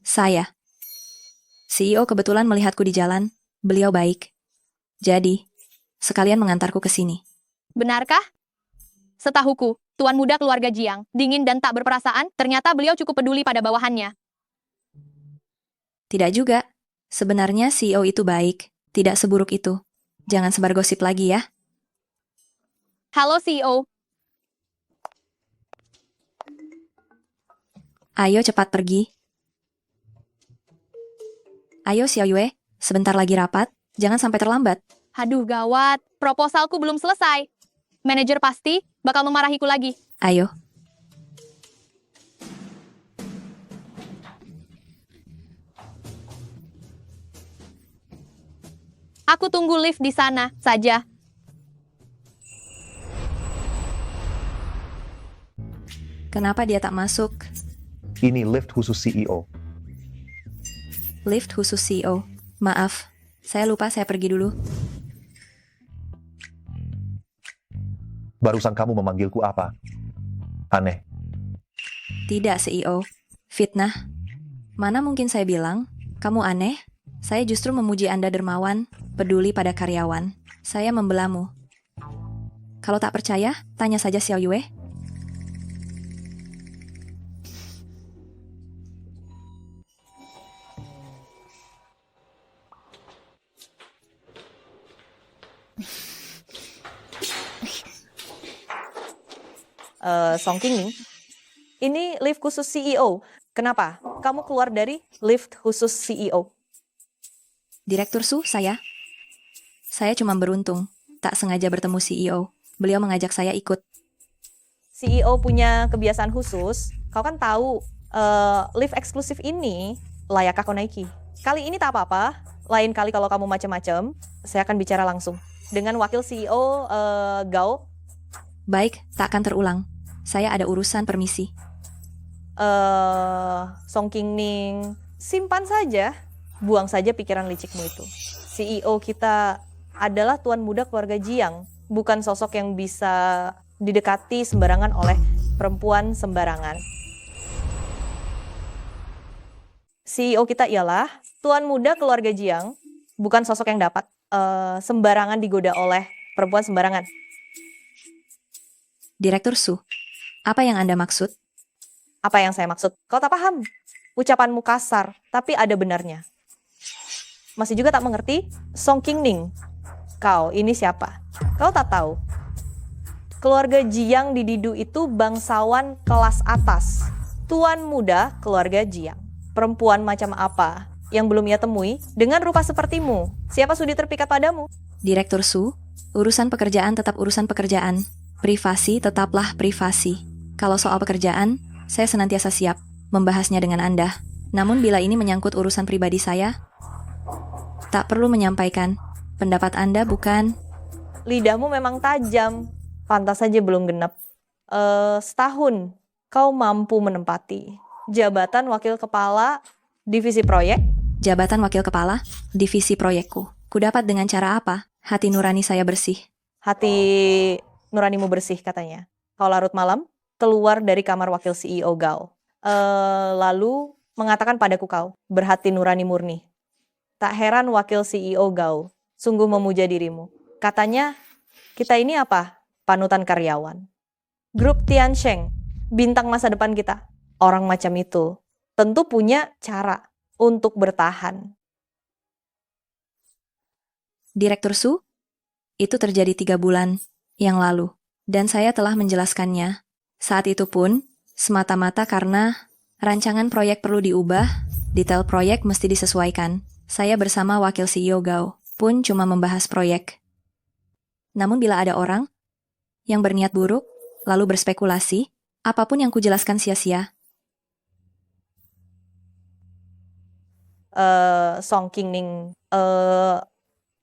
Saya. CEO kebetulan melihatku di jalan. Beliau baik. Jadi, sekalian mengantarku ke sini. Benarkah? Setahuku, tuan muda keluarga Jiang, dingin dan tak berperasaan, ternyata beliau cukup peduli pada bawahannya. Tidak juga. Sebenarnya CEO itu baik. Tidak seburuk itu. Jangan sebar gosip lagi ya. Halo CEO. Ayo cepat pergi. Ayo Xiao Yue, sebentar lagi rapat. Jangan sampai terlambat. Aduh gawat, proposalku belum selesai. Manajer pasti bakal memarahiku lagi. Ayo. Aku tunggu lift di sana saja. Kenapa dia tak masuk? Ini lift khusus CEO. Lift khusus CEO. Maaf, saya lupa saya pergi dulu. Barusan kamu memanggilku apa? Aneh. Tidak CEO. Fitnah. Mana mungkin saya bilang, kamu aneh? Saya justru memuji Anda dermawan, peduli pada karyawan. Saya membelamu. Kalau tak percaya, tanya saja Xiao Yue. Song Qingning, ini lift khusus CEO. Kenapa? Kamu keluar dari lift khusus CEO. Direktur Su, saya. Saya cuma beruntung, tak sengaja bertemu CEO. Beliau mengajak saya ikut. CEO punya kebiasaan khusus. Kau kan tahu, lift eksklusif ini layakkah kau naiki? Kali ini tak apa-apa. Lain kali kalau kamu macam-macam, saya akan bicara langsung dengan wakil CEO Gao. Baik, tak akan terulang. Saya ada urusan, permisi. Song Qingning, simpan saja. Buang saja pikiran licikmu itu. CEO kita adalah tuan muda keluarga Jiang, bukan sosok yang bisa didekati sembarangan oleh perempuan sembarangan. CEO kita ialah tuan muda keluarga Jiang, bukan sosok yang dapat sembarangan digoda oleh perempuan sembarangan. Direktur Su, apa yang Anda maksud? Apa yang saya maksud? Kau tak paham. Ucapanmu kasar, tapi ada benarnya. Masih juga tak mengerti? Song Qingning, kau ini siapa? Kau tak tahu. Keluarga Jiang di Didu itu bangsawan kelas atas. Tuan muda keluarga Jiang. Perempuan macam apa yang belum ia temui dengan rupa sepertimu? Siapa sudi terpikat padamu? Direktur Su, urusan pekerjaan tetap urusan pekerjaan. Privasi tetaplah privasi. Kalau soal pekerjaan, saya senantiasa siap membahasnya dengan Anda. Namun bila ini menyangkut urusan pribadi saya, tak perlu menyampaikan. Pendapat Anda bukan? Lidahmu memang tajam. Pantas saja belum genap. Setahun kau mampu menempati jabatan wakil kepala divisi proyek? Jabatan wakil kepala, divisi proyekku. Kudapat dengan cara apa? Hati nurani saya bersih. Hati nuranimu bersih katanya. Kau larut malam, keluar dari kamar wakil CEO Gao. Lalu mengatakan padaku kau, berhati nurani murni. Tak heran wakil CEO Gao sungguh memuja dirimu. Katanya, kita ini apa? Panutan karyawan. Grup Tiansheng, bintang masa depan kita. Orang macam itu tentu punya cara untuk bertahan. Direktur Su, itu terjadi 3 bulan yang lalu. Dan saya telah menjelaskannya. Saat itu pun, semata-mata karena rancangan proyek perlu diubah, detail proyek mesti disesuaikan. Saya bersama wakil CEO Gao pun cuma membahas proyek. Namun bila ada orang yang berniat buruk, lalu berspekulasi, apapun yang kujelaskan sia-sia. Song Qingning,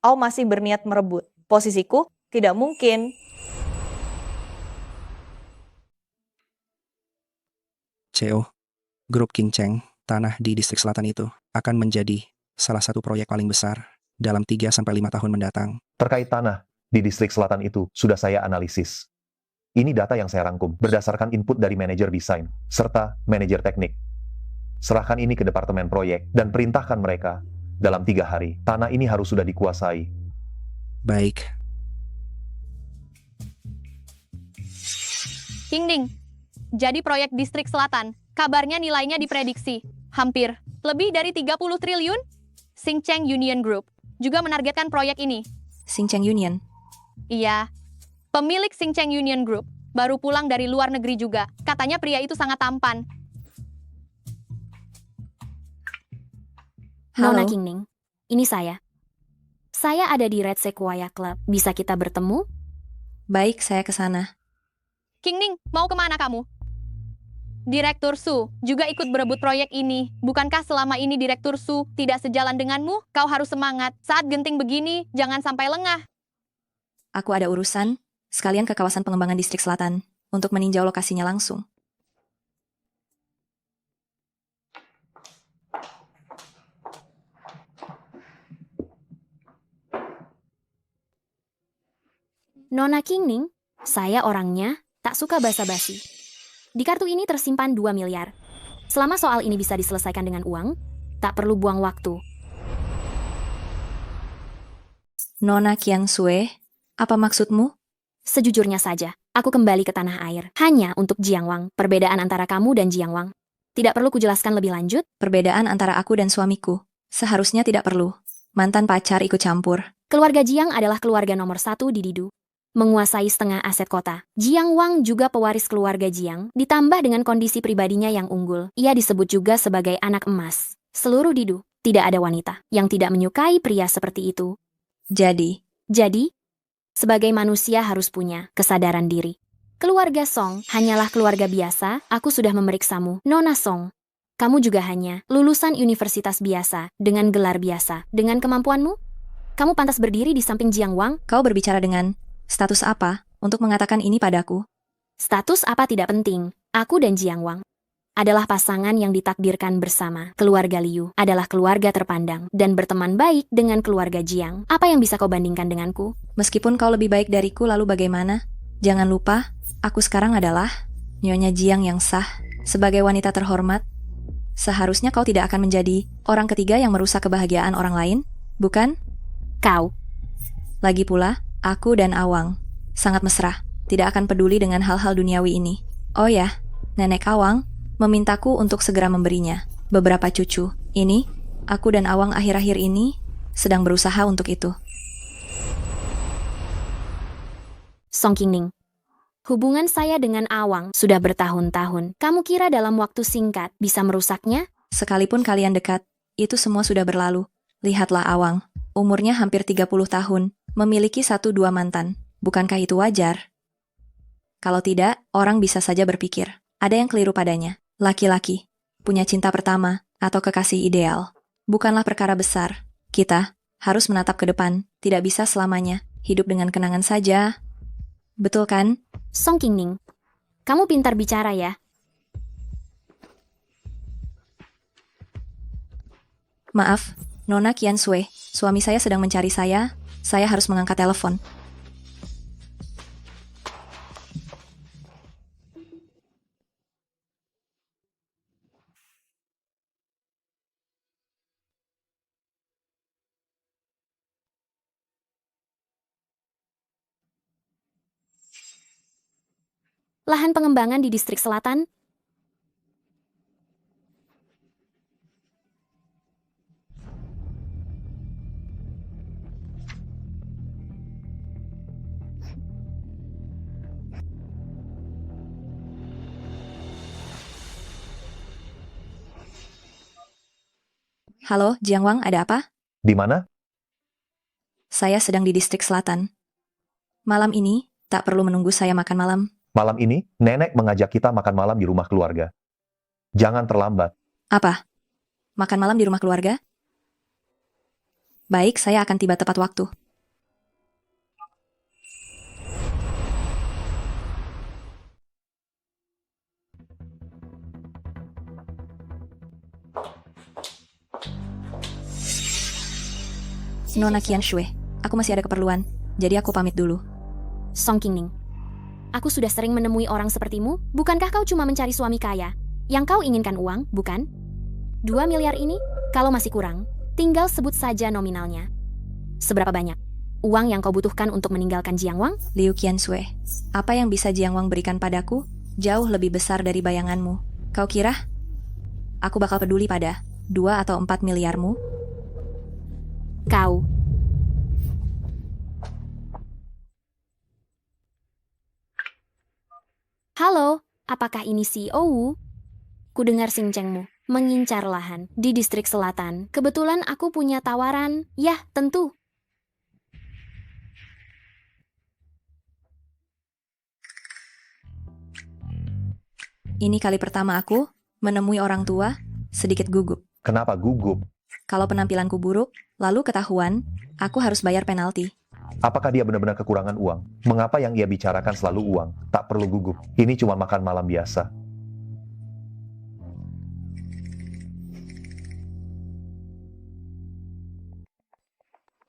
kau masih berniat merebut posisiku? Tidak mungkin. CEO, grup King Cheng, tanah di distrik selatan itu, akan menjadi salah satu proyek paling besar dalam 3-5 tahun mendatang. Terkait tanah di distrik selatan itu, sudah saya analisis. Ini data yang saya rangkum berdasarkan input dari manajer desain, serta manajer teknik. Serahkan ini ke departemen proyek, dan perintahkan mereka. Dalam 3 hari, tanah ini harus sudah dikuasai. Baik. Qingning, jadi proyek distrik selatan, kabarnya nilainya diprediksi hampir lebih dari 30 triliun. Xincheng Union Group juga menargetkan proyek ini. Xincheng Union? Iya, pemilik Xincheng Union Group baru pulang dari luar negeri juga. Katanya pria itu sangat tampan. Nona Qingning, ini saya. Saya ada di Red Sequoia Club. Bisa kita bertemu? Baik, saya ke sana. Qingning, mau kemana kamu? Direktur Su juga ikut berebut proyek ini. Bukankah selama ini Direktur Su tidak sejalan denganmu? Kau harus semangat. Saat genting begini, jangan sampai lengah. Aku ada urusan, sekalian ke kawasan pengembangan distrik selatan, untuk meninjau lokasinya langsung. Nona Qingning, saya orangnya tak suka basa-basi. Di kartu ini tersimpan 2 miliar. Selama soal ini bisa diselesaikan dengan uang, tak perlu buang waktu. Nona Qiansui, apa maksudmu? Sejujurnya saja, aku kembali ke tanah air. Hanya untuk Jiangwang, perbedaan antara kamu dan Jiangwang. Tidak perlu kujelaskan lebih lanjut? Perbedaan antara aku dan suamiku. Seharusnya tidak perlu. Mantan pacar ikut campur. Keluarga Jiang adalah keluarga nomor 1 di Didu. Menguasai setengah aset kota. Jiang Wang juga pewaris keluarga Jiang, ditambah dengan kondisi pribadinya yang unggul. Ia disebut juga sebagai anak emas. Seluruh Didu, tidak ada wanita yang tidak menyukai pria seperti itu. Jadi, sebagai manusia harus punya kesadaran diri. Keluarga Song hanyalah keluarga biasa. Aku sudah memeriksamu, Nona Song. Kamu juga hanya lulusan universitas biasa, dengan gelar biasa. Dengan kemampuanmu, kamu pantas berdiri di samping Jiang Wang. Kau berbicara dengan status apa untuk mengatakan ini padaku? Status apa tidak penting. Aku dan Jiang Wang adalah pasangan yang ditakdirkan bersama. Keluarga Liu adalah keluarga terpandang dan berteman baik dengan keluarga Jiang. Apa yang bisa kau bandingkan denganku? Meskipun kau lebih baik dariku, lalu bagaimana? Jangan lupa, aku sekarang adalah Nyonya Jiang yang sah. Sebagai wanita terhormat, seharusnya kau tidak akan menjadi orang ketiga yang merusak kebahagiaan orang lain, bukan? Kau. Lagi pula, aku dan Awang sangat mesra, tidak akan peduli dengan hal-hal duniawi ini. Oh ya, Nenek Awang memintaku untuk segera memberinya beberapa cucu. Ini, aku dan Awang akhir-akhir ini sedang berusaha untuk itu. Song Qingning, hubungan saya dengan Awang sudah bertahun-tahun. Kamu kira dalam waktu singkat bisa merusaknya? Sekalipun kalian dekat, itu semua sudah berlalu. Lihatlah Awang, umurnya hampir 30 tahun, memiliki 1-2 mantan. Bukankah itu wajar? Kalau tidak, orang bisa saja berpikir, ada yang keliru padanya. Laki-laki, punya cinta pertama, atau kekasih ideal. Bukanlah perkara besar. Kita harus menatap ke depan, tidak bisa selamanya hidup dengan kenangan saja. Betul kan? Song Qingning, kamu pintar bicara ya. Maaf, Nona Qiansui, suami saya sedang mencari saya harus mengangkat telepon. lahan pengembangan di distrik selatan. Halo, Jiang Wang, ada apa? Di mana? Saya sedang di distrik selatan. Malam ini, tak perlu menunggu saya makan malam. Malam ini, nenek mengajak kita makan malam di rumah keluarga. Jangan terlambat. Apa? Makan malam di rumah keluarga? Baik, saya akan tiba tepat waktu. Nona Qian Shui, aku masih ada keperluan, jadi aku pamit dulu. Song Qingning, aku sudah sering menemui orang sepertimu. Bukankah kau cuma mencari suami kaya? Yang kau inginkan uang, bukan? 2 miliar ini, kalau masih kurang, tinggal sebut saja nominalnya. Seberapa banyak uang yang kau butuhkan untuk meninggalkan Jiang Wang? Liu Qian Shui, apa yang bisa Jiang Wang berikan padaku jauh lebih besar dari bayanganmu. Kau kira aku bakal peduli pada 2 atau 4 miliarmu? Kau. Halo, apakah ini CEO Wu? Kudengar Xing Chengmu mengincar lahan di distrik selatan. Kebetulan aku punya tawaran. Yah, tentu. Ini kali pertama aku menemui orang tua sedikit gugup. Kenapa gugup? Kalau penampilanku buruk, lalu ketahuan, aku harus bayar penalti. Apakah dia benar-benar kekurangan uang? Mengapa yang ia bicarakan selalu uang? Tak perlu gugup. Ini cuma makan malam biasa.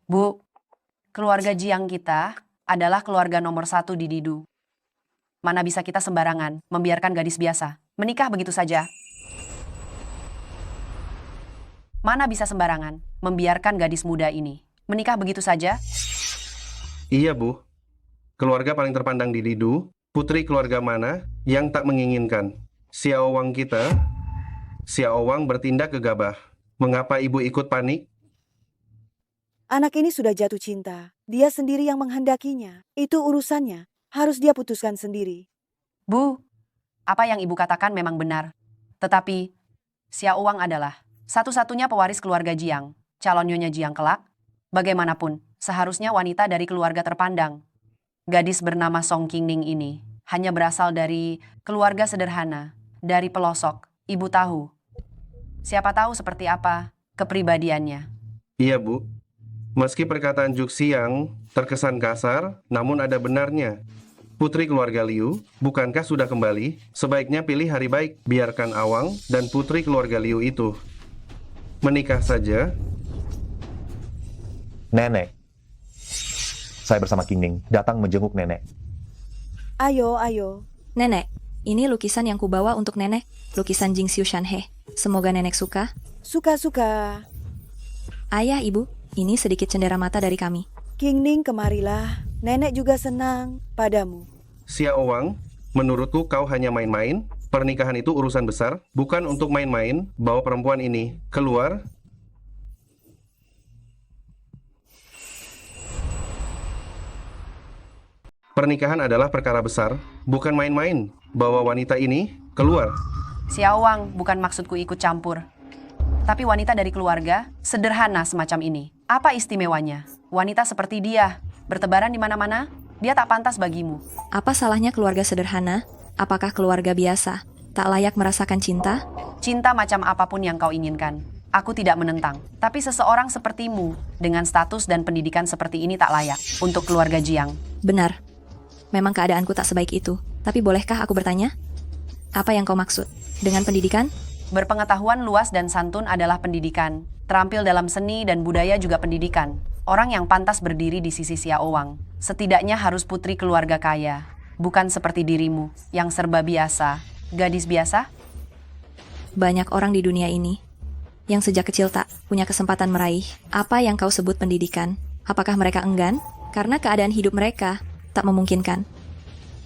Bu, keluarga Jiang kita adalah keluarga nomor 1 di Didu. Mana bisa kita sembarangan membiarkan gadis biasa menikah begitu saja? Mana bisa sembarangan membiarkan gadis muda ini menikah begitu saja? Iya, Bu. Keluarga paling terpandang di Didu, putri keluarga mana yang tak menginginkan? Xiao Wang kita, Xiao Wang bertindak gegabah. Mengapa Ibu ikut panik? Anak ini sudah jatuh cinta. Dia sendiri yang menghendakinya. Itu urusannya. Harus dia putuskan sendiri. Bu, apa yang Ibu katakan memang benar. Tetapi, Xiao Wang adalah satu-satunya pewaris keluarga Jiang, calon nyonya Jiang kelak. Bagaimanapun, seharusnya wanita dari keluarga terpandang. Gadis bernama Song Qingning ini hanya berasal dari keluarga sederhana, dari pelosok. Ibu tahu. Siapa tahu seperti apa kepribadiannya. Iya, Bu. Meski perkataan Juk Xiang terkesan kasar, namun ada benarnya. Putri keluarga Liu, bukankah sudah kembali? Sebaiknya pilih hari baik. Biarkan Awang dan putri keluarga Liu itu menikah saja. Nenek. Saya bersama Qingning datang menjenguk nenek. Ayo, ayo. Nenek, ini lukisan yang kubawa untuk nenek. Lukisan Jingxiu Shanhe. Semoga nenek suka. Suka-suka. Ayah, ibu, ini sedikit cendera mata dari kami. Qingning, kemarilah. Nenek juga senang padamu. Xiao Wang, menurutku kau hanya main-main. Pernikahan itu urusan besar, bukan untuk main-main. Bawa perempuan ini keluar. Pernikahan adalah perkara besar, bukan main-main. Bawa wanita ini keluar. Xiao Wang, bukan maksudku ikut campur. Tapi wanita dari keluarga sederhana semacam ini. Apa istimewanya? Wanita seperti dia bertebaran di mana-mana, dia tak pantas bagimu. Apa salahnya keluarga sederhana? Apakah keluarga biasa tak layak merasakan cinta? Cinta macam apapun yang kau inginkan, aku tidak menentang. Tapi seseorang sepertimu, dengan status dan pendidikan seperti ini tak layak untuk keluarga Jiang. Benar. Memang keadaanku tak sebaik itu. Tapi bolehkah aku bertanya? Apa yang kau maksud? Dengan pendidikan? Berpengetahuan luas dan santun adalah pendidikan. Terampil dalam seni dan budaya juga pendidikan. Orang yang pantas berdiri di sisi Xiao Wang setidaknya harus putri keluarga kaya, bukan seperti dirimu yang serba biasa, gadis biasa. Banyak orang di dunia ini yang sejak kecil tak punya kesempatan meraih apa yang kau sebut pendidikan. Apakah mereka enggan? Karena keadaan hidup mereka tak memungkinkan.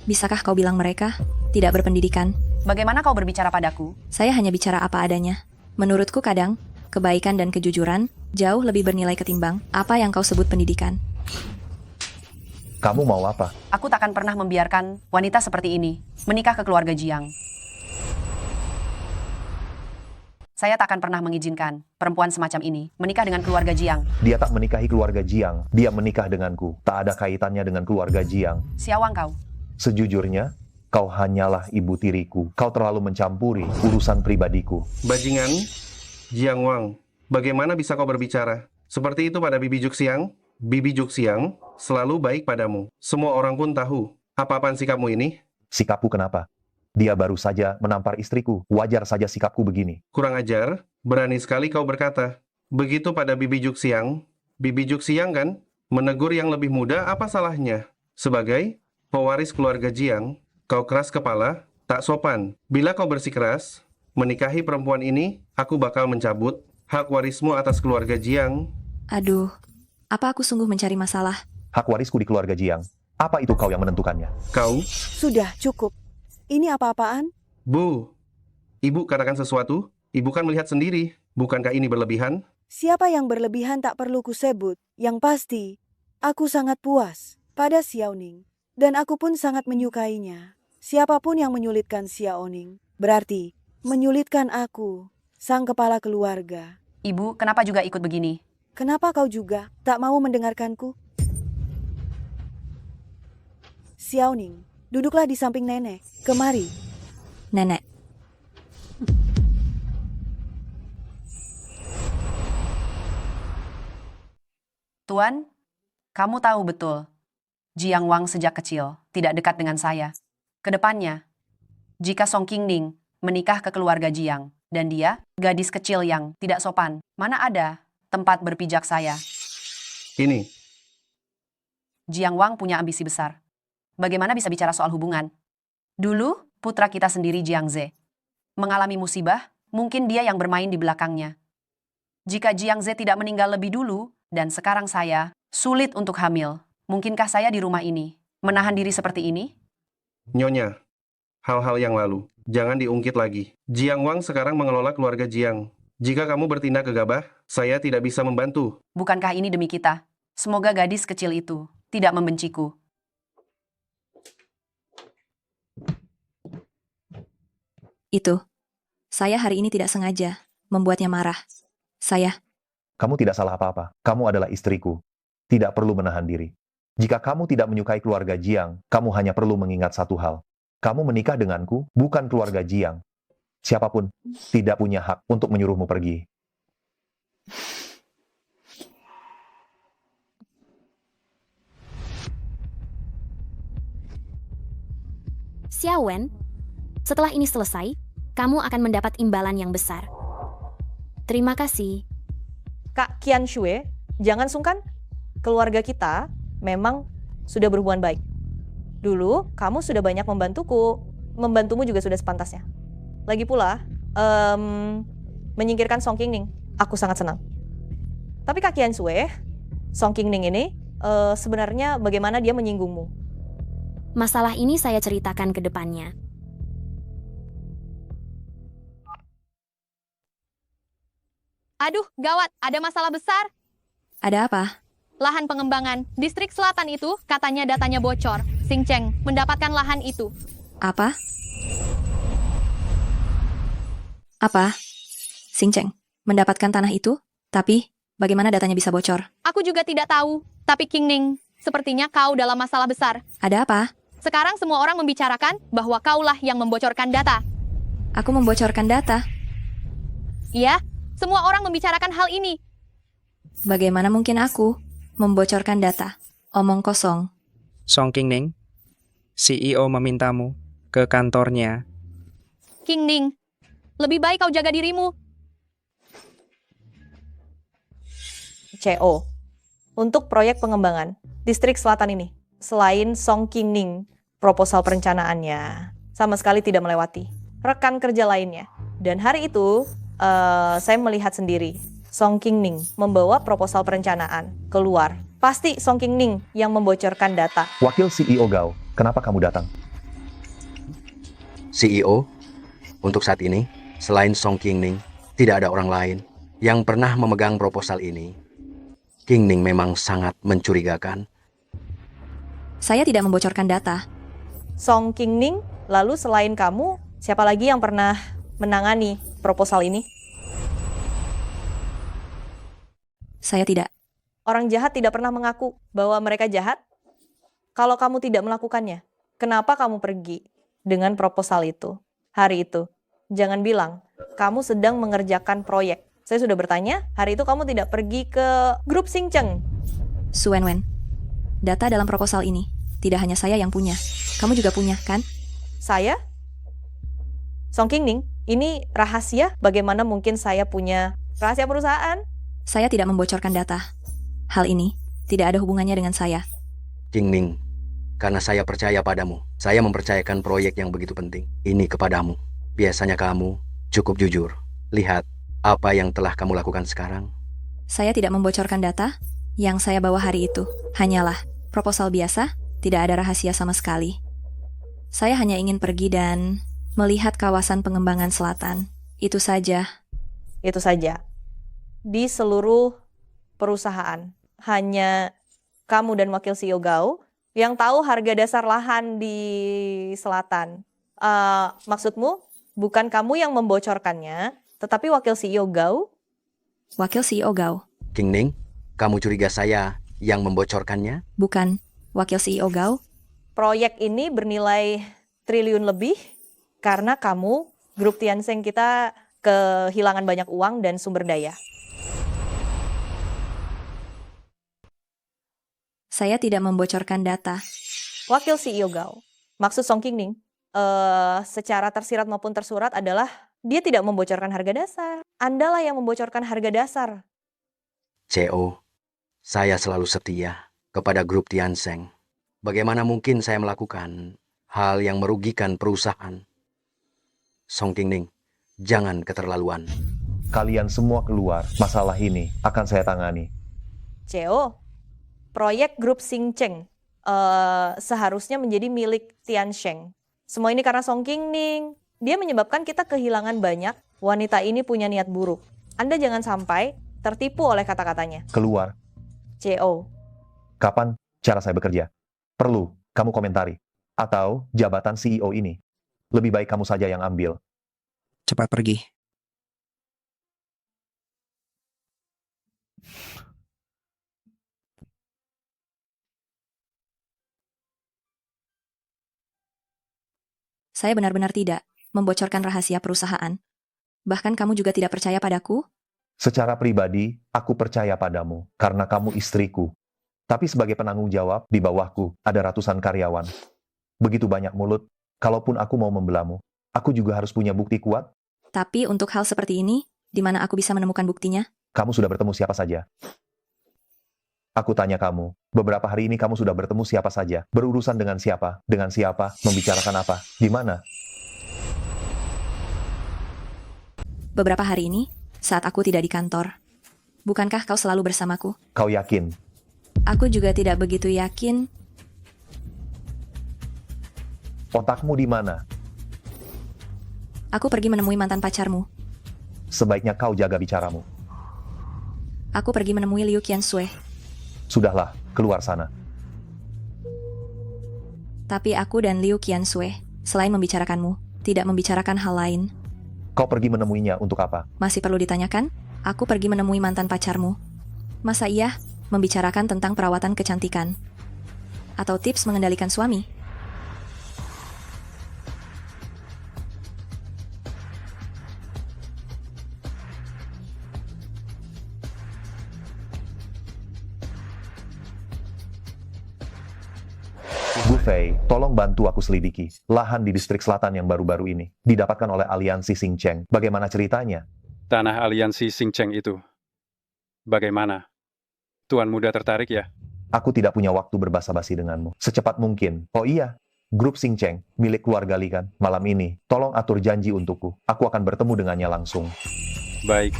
Bisakah kau bilang mereka tidak berpendidikan. Bagaimana kau berbicara padaku? Saya hanya bicara apa adanya. Menurutku kadang, kebaikan dan kejujuran jauh lebih bernilai ketimbang apa yang kau sebut pendidikan. Kamu mau apa? Aku takkan pernah membiarkan wanita seperti ini menikah ke keluarga Jiang. Saya takkan pernah mengizinkan perempuan semacam ini menikah dengan keluarga Jiang. Dia tak menikahi keluarga Jiang. Dia menikah denganku. Tak ada kaitannya dengan keluarga Jiang. Siawang kau. Sejujurnya, kau hanyalah ibu tiriku. Kau terlalu mencampuri urusan pribadiku. Bajingan, Jiang Wang, bagaimana bisa kau berbicara? Seperti itu pada Bibi Juxiang? Bibi Juxiang selalu baik padamu. Semua orang pun tahu. Apa-apaan sikapmu ini? Sikapku kenapa? Dia baru saja menampar istriku. Wajar saja sikapku begini. Kurang ajar, berani sekali kau berkata. Begitu pada Bibi Juxiang. Bibi Juxiang kan? Menegur yang lebih muda, apa salahnya? Sebagai pewaris keluarga Jiang, kau keras kepala, tak sopan. Bila kau bersikeras, menikahi perempuan ini, aku bakal mencabut hak warismu atas keluarga Jiang. Aduh, apa aku sungguh mencari masalah? Hak warisku di keluarga Jiang. Apa itu kau yang menentukannya? Kau? Sudah, cukup. Ini apa-apaan? Bu, ibu katakan sesuatu. Ibu kan melihat sendiri. Bukankah ini berlebihan? Siapa yang berlebihan tak perlu kusebut. Yang pasti, aku sangat puas pada Xiaoning. Dan aku pun sangat menyukainya. Siapapun yang menyulitkan Xiaoning, berarti menyulitkan aku, sang kepala keluarga. Ibu, kenapa juga ikut begini? Kenapa kau juga tak mau mendengarkanku? Xiaoning, duduklah di samping nenek. Kemari. Nenek. Tuan, kamu tahu betul, Jiang Wang sejak kecil tidak dekat dengan saya. Kedepannya, jika Song Qingning menikah ke keluarga Jiang, dan dia gadis kecil yang tidak sopan, mana ada tempat berpijak saya? Ini. Jiang Wang punya ambisi besar. Bagaimana bisa bicara soal hubungan? Dulu, putra kita sendiri Jiang Ze mengalami musibah, mungkin dia yang bermain di belakangnya. Jika Jiang Ze tidak meninggal lebih dulu, dan sekarang saya sulit untuk hamil, mungkinkah saya di rumah ini menahan diri seperti ini? Nyonya, hal-hal yang lalu, jangan diungkit lagi. Jiang Wang sekarang mengelola keluarga Jiang. Jika kamu bertindak gegabah, saya tidak bisa membantu. Bukankah ini demi kita? Semoga gadis kecil itu tidak membenciku. Itu. Saya hari ini tidak sengaja membuatnya marah. Kamu tidak salah apa-apa. Kamu adalah istriku. Tidak perlu menahan diri. Jika kamu tidak menyukai keluarga Jiang, kamu hanya perlu mengingat satu hal. Kamu menikah denganku, bukan keluarga Jiang. Siapapun tidak punya hak untuk menyuruhmu pergi. Xiaowen, setelah ini selesai, kamu akan mendapat imbalan yang besar. Terima kasih. Kak Qian Shue, jangan sungkan. Keluarga kita memang sudah berhubungan baik. Dulu, kamu sudah banyak membantuku. Membantumu juga sudah sepantasnya. Lagi pula, menyingkirkan Song Qingning, aku sangat senang. Tapi Kak Qian Shue, Song Qingning ini sebenarnya bagaimana dia menyinggungmu? Masalah ini saya ceritakan ke depannya. Aduh, gawat, ada masalah besar. Ada apa? Lahan pengembangan distrik selatan itu katanya datanya bocor. Xing Cheng mendapatkan lahan itu. Apa? Apa? Xing Cheng mendapatkan tanah itu? Tapi, bagaimana datanya bisa bocor? Aku juga tidak tahu. Tapi Qingning, sepertinya kau dalam masalah besar. Ada apa? Sekarang semua orang membicarakan bahwa kaulah yang membocorkan data. Aku membocorkan data? Iya, semua orang membicarakan hal ini. Bagaimana mungkin aku membocorkan data? Omong kosong. Song Qingning, CEO memintamu ke kantornya. Qingning, lebih baik kau jaga dirimu. CO. Untuk proyek pengembangan distrik selatan ini, selain Song Qingning, proposal perencanaannya sama sekali tidak melewati rekan kerja lainnya. Dan hari itu, saya melihat sendiri Song Qingning membawa proposal perencanaan keluar. Pasti Song Qingning yang membocorkan data. Wakil CEO Gao, kenapa kamu datang? CEO, untuk saat ini, selain Song Qingning, tidak ada orang lain yang pernah memegang proposal ini. Qingning memang sangat mencurigakan. Saya tidak membocorkan data. Song Qingning, lalu selain kamu, siapa lagi yang pernah menangani proposal ini? Saya tidak. Orang jahat tidak pernah mengaku bahwa mereka jahat. Kalau kamu tidak melakukannya, kenapa kamu pergi dengan proposal itu hari itu? Jangan bilang kamu sedang mengerjakan proyek. Saya sudah bertanya, hari itu kamu tidak pergi ke grup Xingcheng. Su Wenwen, data dalam proposal ini tidak hanya saya yang punya. Kamu juga punya, kan? Saya? Song Qingning, ini rahasia. Bagaimana mungkin saya punya rahasia perusahaan? Saya tidak membocorkan data. Hal ini tidak ada hubungannya dengan saya. Qingning, karena saya percaya padamu, saya mempercayakan proyek yang begitu penting ini kepadamu. Biasanya kamu cukup jujur. Lihat apa yang telah kamu lakukan sekarang. Saya tidak membocorkan data. Yang saya bawa hari itu hanyalah proposal biasa, tidak ada rahasia sama sekali. Saya hanya ingin pergi dan melihat kawasan pengembangan selatan. Itu saja. Itu saja. Di seluruh perusahaan, hanya kamu dan wakil CEO Gao yang tahu harga dasar lahan di selatan. Maksudmu, bukan kamu yang membocorkannya, tetapi wakil CEO Gao? Wakil CEO Gao. Qingning, kamu curiga saya yang membocorkannya? Bukan. Wakil CEO Gao. Proyek ini bernilai triliun lebih karena kamu, grup Tiansheng kita kehilangan banyak uang dan sumber daya. Saya tidak membocorkan data. Wakil CEO Gao, maksud Song Qingning, secara tersirat maupun tersurat adalah dia tidak membocorkan harga dasar. Andalah yang membocorkan harga dasar. CEO, saya selalu setia kepada grup Tiansheng. Bagaimana mungkin saya melakukan hal yang merugikan perusahaan? Song Qingning, jangan keterlaluan. Kalian semua keluar, masalah ini akan saya tangani. CEO, proyek grup Xingcheng seharusnya menjadi milik Tiansheng. Semua ini karena Song Qingning. Dia menyebabkan kita kehilangan banyak. Wanita ini punya niat buruk. Anda jangan sampai tertipu oleh kata-katanya. Keluar. CEO. Kapan cara saya bekerja? Perlu kamu komentari. Atau jabatan CEO ini. Lebih baik kamu saja yang ambil. Cepat pergi. Saya benar-benar tidak membocorkan rahasia perusahaan. Bahkan kamu juga tidak percaya padaku? Secara pribadi, aku percaya padamu karena kamu istriku. Tapi sebagai penanggung jawab, di bawahku ada ratusan karyawan. Begitu banyak mulut, kalaupun aku mau membelamu, aku juga harus punya bukti kuat. Tapi untuk hal seperti ini, di mana aku bisa menemukan buktinya? Kamu sudah bertemu siapa saja? Aku tanya kamu, beberapa hari ini kamu sudah bertemu siapa saja? Berurusan dengan siapa? Dengan siapa? Membicarakan apa? Di mana? Beberapa hari ini, saat aku tidak di kantor. Bukankah kau selalu bersamaku? Kau yakin? Aku juga tidak begitu yakin. Otakmu di mana? Aku pergi menemui mantan pacarmu. Sebaiknya kau jaga bicaramu. Aku pergi menemui Liu Qiansui. Sudahlah, keluar sana. Tapi aku dan Liu Qiansui, selain membicarakanmu, tidak membicarakan hal lain. Kau pergi menemuinya untuk apa? Masih perlu ditanyakan? Aku pergi menemui mantan pacarmu. Masa iya membicarakan tentang perawatan kecantikan? Atau tips mengendalikan suami? Bu Fei, tolong bantu aku selidiki. Lahan di distrik selatan yang baru-baru ini didapatkan oleh aliansi Xingcheng. Bagaimana ceritanya? Tanah aliansi Xingcheng itu. Bagaimana? Tuan muda tertarik ya? Aku tidak punya waktu berbasa-basi denganmu. Secepat mungkin. Oh iya, grup Xingcheng, milik keluarga Li kan? Malam ini, tolong atur janji untukku. Aku akan bertemu dengannya langsung. Baik.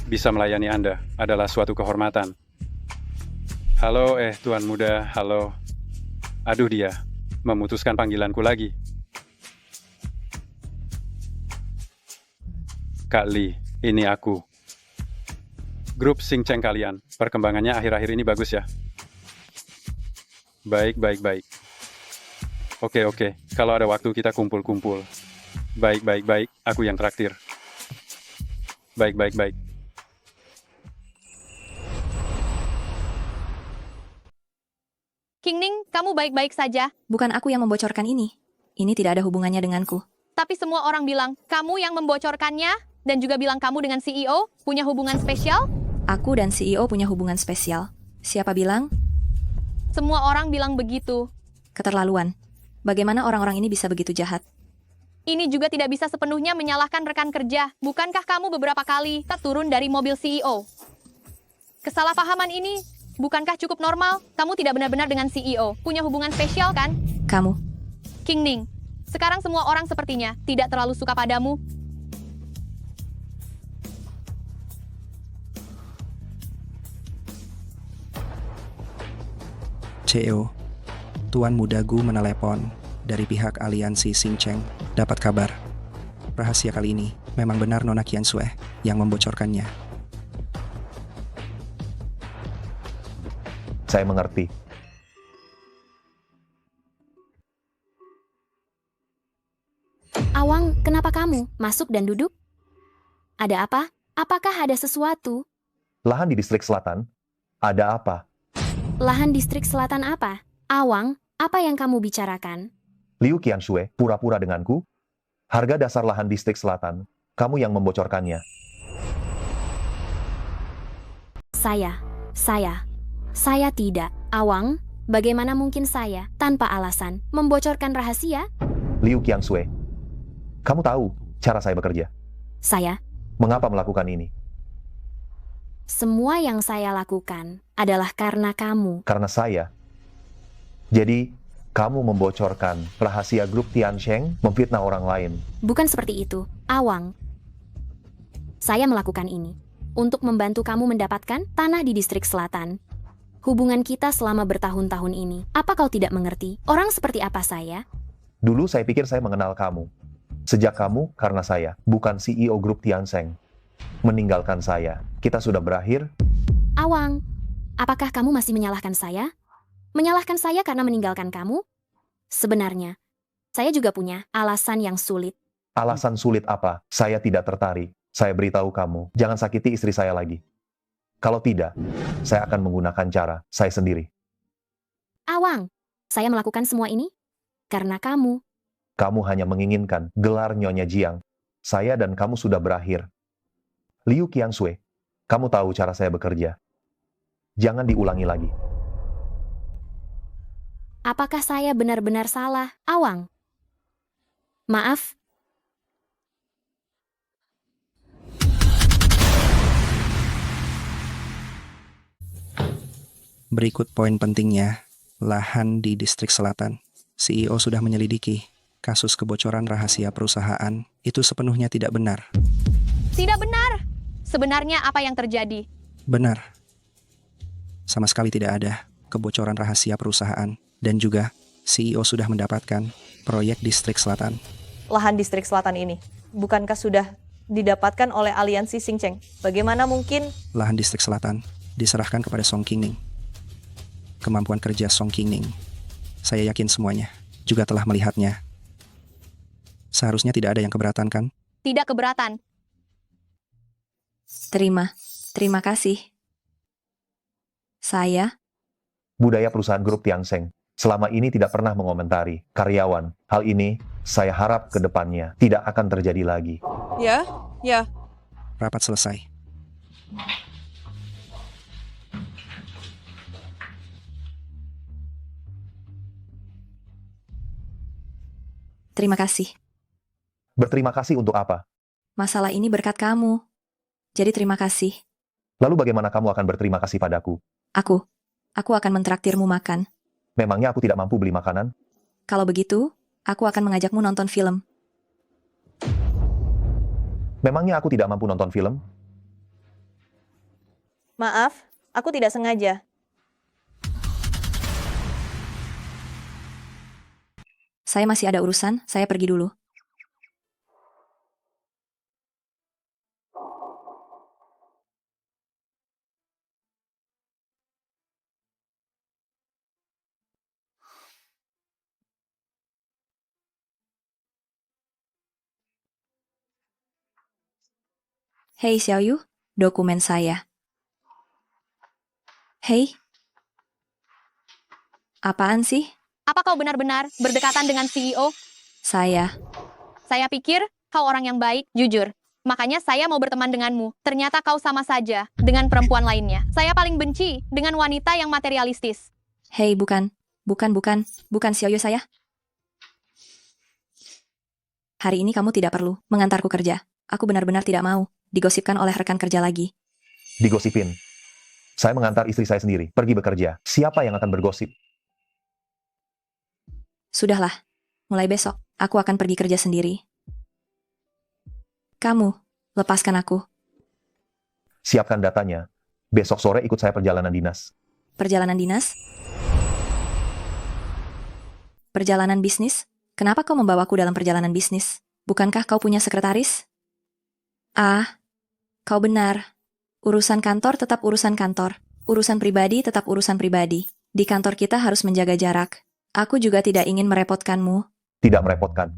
Bisa melayani Anda adalah suatu kehormatan. Halo, Tuan muda, halo. Aduh dia, memutuskan panggilanku lagi. Kak Lee, ini aku. Grup Xing Cheng kalian, perkembangannya akhir-akhir ini bagus ya? Baik. Oke. Kalau ada waktu kita kumpul-kumpul. Baik. Aku yang traktir. Baik. King Ning, kamu baik-baik saja. Bukan aku yang membocorkan ini. Ini tidak ada hubungannya denganku. Tapi semua orang bilang, kamu yang membocorkannya, dan juga bilang kamu dengan CEO punya hubungan spesial? Aku dan CEO punya hubungan spesial. Siapa bilang? Semua orang bilang begitu. Keterlaluan. Bagaimana orang-orang ini bisa begitu jahat? Ini juga tidak bisa sepenuhnya menyalahkan rekan kerja. Bukankah kamu beberapa kali tak turun dari mobil CEO? Kesalahpahaman ini bukankah cukup normal? Kamu tidak benar-benar dengan CEO. Punya hubungan spesial kan? Kamu. King Ning, sekarang semua orang sepertinya tidak terlalu suka padamu. CEO, Tuan Muda Gu menelepon dari pihak aliansi Xing Cheng. Dapat kabar. Rahasia kali ini memang benar Nona Qian Sue yang membocorkannya. Saya mengerti. Awang, kenapa kamu masuk dan duduk? Ada apa? Apakah ada sesuatu? Lahan di distrik selatan, ada apa? Lahan distrik selatan apa? Awang, apa yang kamu bicarakan? Liu Qianxue pura-pura denganku. Harga dasar lahan distrik selatan, kamu yang membocorkannya. Saya tidak. Awang, bagaimana mungkin saya, tanpa alasan, membocorkan rahasia? Liu Qianxue, kamu tahu cara saya bekerja. Saya, Mengapa melakukan ini? semua yang saya lakukan adalah karena kamu. Karena saya. Jadi, kamu membocorkan rahasia grup Tiansheng, memfitnah orang lain. Bukan seperti itu, Awang. Saya melakukan ini untuk membantu kamu mendapatkan tanah di distrik selatan. Hubungan kita selama bertahun-tahun ini. Apa kau tidak mengerti? Orang seperti apa saya? Dulu saya pikir saya mengenal kamu. Sejak kamu, karena saya, bukan CEO grup Tiansheng, meninggalkan saya. Kita sudah berakhir. Awang, apakah kamu masih menyalahkan saya? Menyalahkan saya karena meninggalkan kamu? Sebenarnya, saya juga punya alasan yang sulit. Alasan sulit apa? Saya tidak tertarik. Saya beritahu kamu, jangan sakiti istri saya lagi. Kalau tidak, saya akan menggunakan cara saya sendiri. Awang, saya melakukan semua ini karena kamu. Kamu hanya menginginkan gelar Nyonya Jiang. Saya dan kamu sudah berakhir. Liu Qianxue, kamu tahu cara saya bekerja. Jangan diulangi lagi. Apakah saya benar-benar salah, Awang? Maaf. Berikut poin pentingnya, lahan di distrik selatan. CEO sudah menyelidiki kasus kebocoran rahasia perusahaan. Itu sepenuhnya tidak benar. Tidak benar. Sebenarnya apa yang terjadi? Benar. Sama sekali tidak ada kebocoran rahasia perusahaan. Dan juga, CEO sudah mendapatkan proyek distrik selatan. Lahan distrik selatan ini, bukankah sudah didapatkan oleh aliansi Xing Cheng? Bagaimana mungkin? Lahan distrik selatan diserahkan kepada Song Qingning. Kemampuan kerja Song Qingning, saya yakin semuanya juga telah melihatnya. Seharusnya tidak ada yang keberatan, kan? Tidak keberatan. Terima kasih. Saya, Budaya perusahaan grup Tiansheng selama ini tidak pernah mengomentari karyawan. Hal ini, saya harap ke depannya tidak akan terjadi lagi. Ya. Rapat selesai. terima kasih. Berterima kasih untuk apa? Masalah ini berkat kamu. Jadi terima kasih. Lalu bagaimana kamu akan berterima kasih padaku? Aku akan mentraktirmu makan. Memangnya aku tidak mampu beli makanan? Kalau begitu, aku akan mengajakmu nonton film. Memangnya aku tidak mampu nonton film? Maaf, aku tidak sengaja. Saya masih ada urusan, saya pergi dulu. Hei Xiaoyu, dokumen saya. Hei. Apaan sih? Apa kau benar-benar berdekatan dengan CEO? Saya. Saya pikir kau orang yang baik, jujur. Makanya saya mau berteman denganmu. Ternyata kau sama saja dengan perempuan lainnya. Saya paling benci dengan wanita yang materialistis. Hei, bukan Xiaoyu saya. Hari ini kamu tidak perlu mengantarku kerja. Aku benar-benar tidak mau digosipkan oleh rekan kerja lagi. Digosipin. Saya mengantar istri saya sendiri pergi bekerja. Siapa yang akan bergosip? Sudahlah. Mulai besok, aku akan pergi kerja sendiri. Kamu, lepaskan aku. Siapkan datanya. Besok sore ikut saya perjalanan dinas. Perjalanan dinas? Perjalanan bisnis? Kenapa kau membawaku dalam perjalanan bisnis? Bukankah kau punya sekretaris? Ah, kau benar. Urusan kantor tetap urusan kantor. Urusan pribadi tetap urusan pribadi. Di kantor kita harus menjaga jarak. Aku juga tidak ingin merepotkanmu. Tidak merepotkan.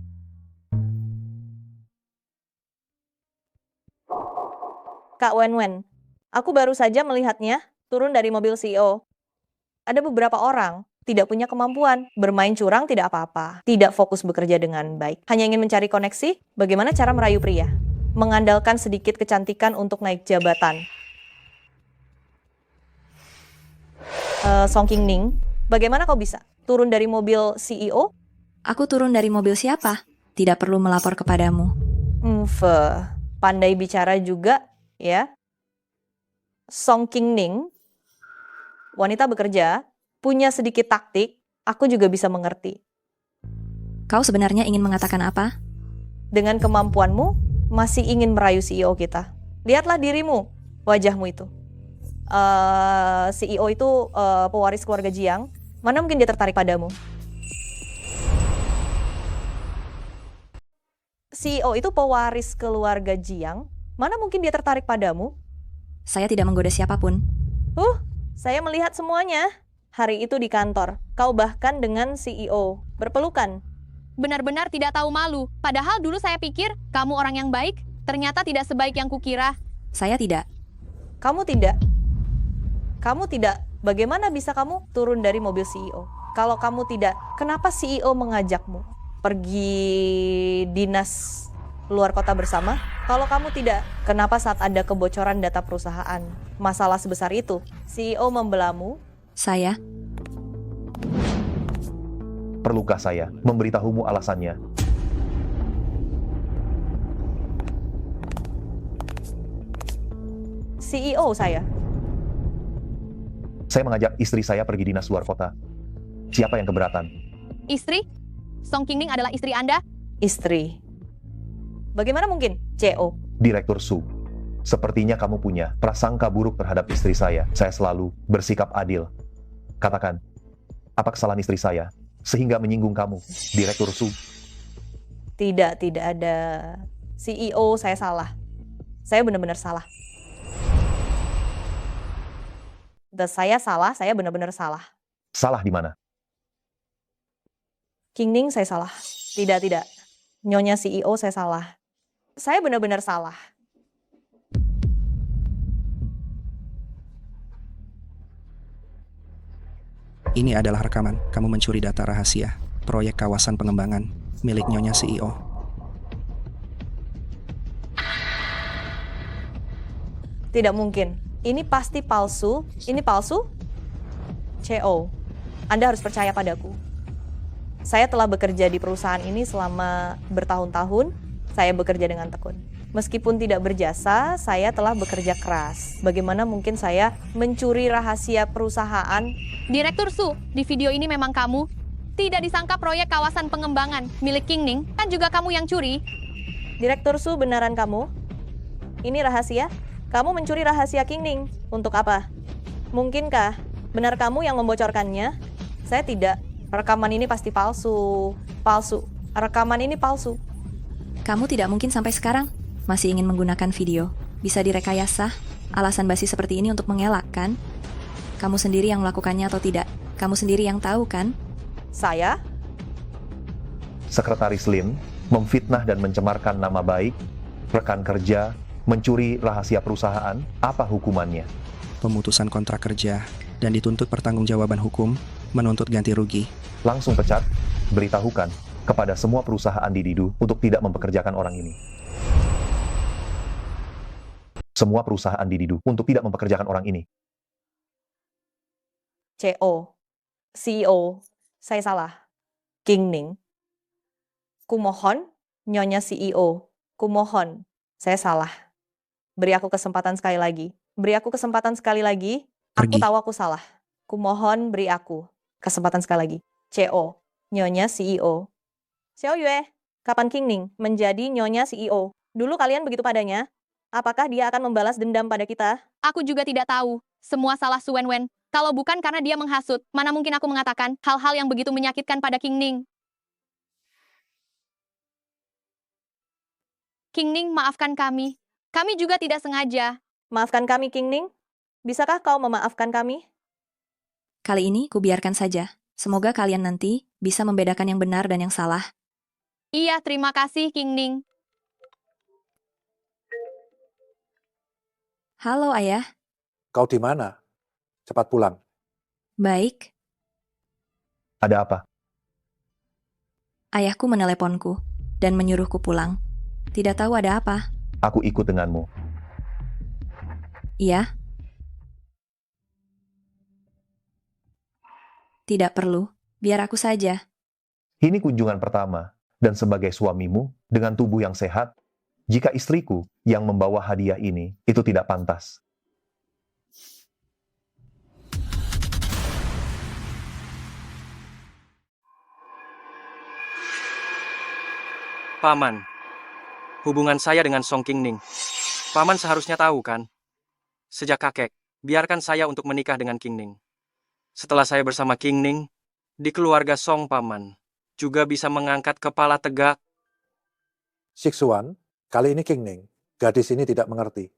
Kak Wen, aku baru saja melihatnya turun dari mobil CEO. Ada beberapa orang tidak punya kemampuan, bermain curang tidak apa-apa, tidak fokus bekerja dengan baik, hanya ingin mencari koneksi, bagaimana cara merayu pria, mengandalkan sedikit kecantikan untuk naik jabatan. Song Qingning, bagaimana kau bisa turun dari mobil CEO? Aku turun dari mobil siapa? Tidak perlu melapor kepadamu. Pandai bicara juga, ya. Song Qingning, wanita bekerja, punya sedikit taktik, aku juga bisa mengerti. Kau sebenarnya ingin mengatakan apa? Dengan kemampuanmu, masih ingin merayu CEO kita. Lihatlah dirimu, wajahmu itu. CEO itu pewaris keluarga Jiang, mana mungkin dia tertarik padamu? CEO itu pewaris keluarga Jiang, mana mungkin dia tertarik padamu? Saya tidak menggoda siapapun. Saya melihat semuanya. Hari itu di kantor, kau bahkan dengan CEO berpelukan. Benar-benar tidak tahu malu. Padahal dulu saya pikir kamu orang yang baik, ternyata tidak sebaik yang kukira. Saya tidak. Kamu tidak. Kamu tidak. Bagaimana bisa kamu turun dari mobil CEO? Kalau kamu tidak, kenapa CEO mengajakmu pergi dinas luar kota bersama? Kalau kamu tidak, kenapa saat ada kebocoran data perusahaan, masalah sebesar itu, CEO membelamu? Saya. Perlukah saya memberitahumu alasannya? CEO saya. Saya mengajak istri saya pergi dinas luar kota. Siapa yang keberatan? Istri? Song Qingning adalah istri Anda? Istri. Bagaimana mungkin, CEO? Direktur Su, sepertinya kamu punya prasangka buruk terhadap istri saya. Saya selalu bersikap adil. Katakan, apa kesalahan istri saya sehingga menyinggung kamu, Direktur Su? Tidak ada. CEO saya salah. Saya benar-benar salah. Saya salah, saya benar-benar salah. Salah di mana? Qingning saya salah. Tidak. Nyonya CEO saya salah. Saya benar-benar salah. Ini adalah rekaman kamu mencuri data rahasia proyek kawasan pengembangan milik Nyonya CEO. Tidak mungkin. Ini pasti palsu. Ini palsu? CEO, Anda harus percaya padaku. Saya telah bekerja di perusahaan ini selama bertahun-tahun. Saya bekerja dengan tekun. Meskipun tidak berjasa, saya telah bekerja keras. Bagaimana mungkin saya mencuri rahasia perusahaan? Direktur Su, di video ini memang kamu. Tidak disangka proyek kawasan pengembangan milik Qingning, kan juga kamu yang curi. Direktur Su, benaran kamu? Ini rahasia? Kamu mencuri rahasia Qingning. Untuk apa? Mungkinkah benar kamu yang membocorkannya? Saya tidak. Rekaman ini pasti palsu. Palsu. Rekaman ini palsu. Kamu tidak mungkin sampai sekarang masih ingin menggunakan video. Bisa direkayasa. Alasan basi seperti ini untuk mengelakkan. Kamu sendiri yang melakukannya atau tidak? Kamu sendiri yang tahu kan? Saya? Sekretaris Lin memfitnah dan mencemarkan nama baik rekan kerja Mencuri rahasia perusahaan, apa hukumannya? Pemutusan kontrak kerja, dan dituntut pertanggungjawaban hukum, menuntut ganti rugi. Langsung pecat, beritahukan kepada semua perusahaan di Didu untuk tidak mempekerjakan orang ini. Semua perusahaan di Didu untuk tidak mempekerjakan orang ini. CO, CEO, saya salah. King Ning. Kumohon, Nyonya CEO. Kumohon, saya salah. Beri aku kesempatan sekali lagi. Beri aku kesempatan sekali lagi. Aku Pergi. tahu aku salah. Kumohon beri aku kesempatan sekali lagi. CO, Nyonya CEO. Xiao Yue, kapan King Ning menjadi Nyonya CEO? Dulu kalian begitu padanya. Apakah dia akan membalas dendam pada kita? Aku juga tidak tahu. Semua salah Su Wenwen. Kalau bukan karena dia menghasut, mana mungkin aku mengatakan hal-hal yang begitu menyakitkan pada King Ning. King Ning, maafkan kami. Kami juga tidak sengaja. Maafkan kami, King Ning. Bisakah kau memaafkan kami? Kali ini kubiarkan saja. Semoga kalian nanti bisa membedakan yang benar dan yang salah. Iya, terima kasih, King Ning. Halo, Ayah. Kau di mana? Cepat pulang. Baik. Ada apa? Ayahku meneleponku dan menyuruhku pulang. Tidak tahu ada apa. Aku ikut denganmu. Iya? Tidak perlu. Biar aku saja. Ini kunjungan pertama, dan sebagai suamimu, dengan tubuh yang sehat, jika istriku yang membawa hadiah ini, itu tidak pantas. Paman, hubungan saya dengan Song King Ning. Paman seharusnya tahu kan? Sejak kakek, biarkan saya untuk menikah dengan King Ning. Setelah saya bersama King Ning, di keluarga Song Paman, juga bisa mengangkat kepala tegak. Siksuan, kali ini King Ning. Gadis ini tidak mengerti.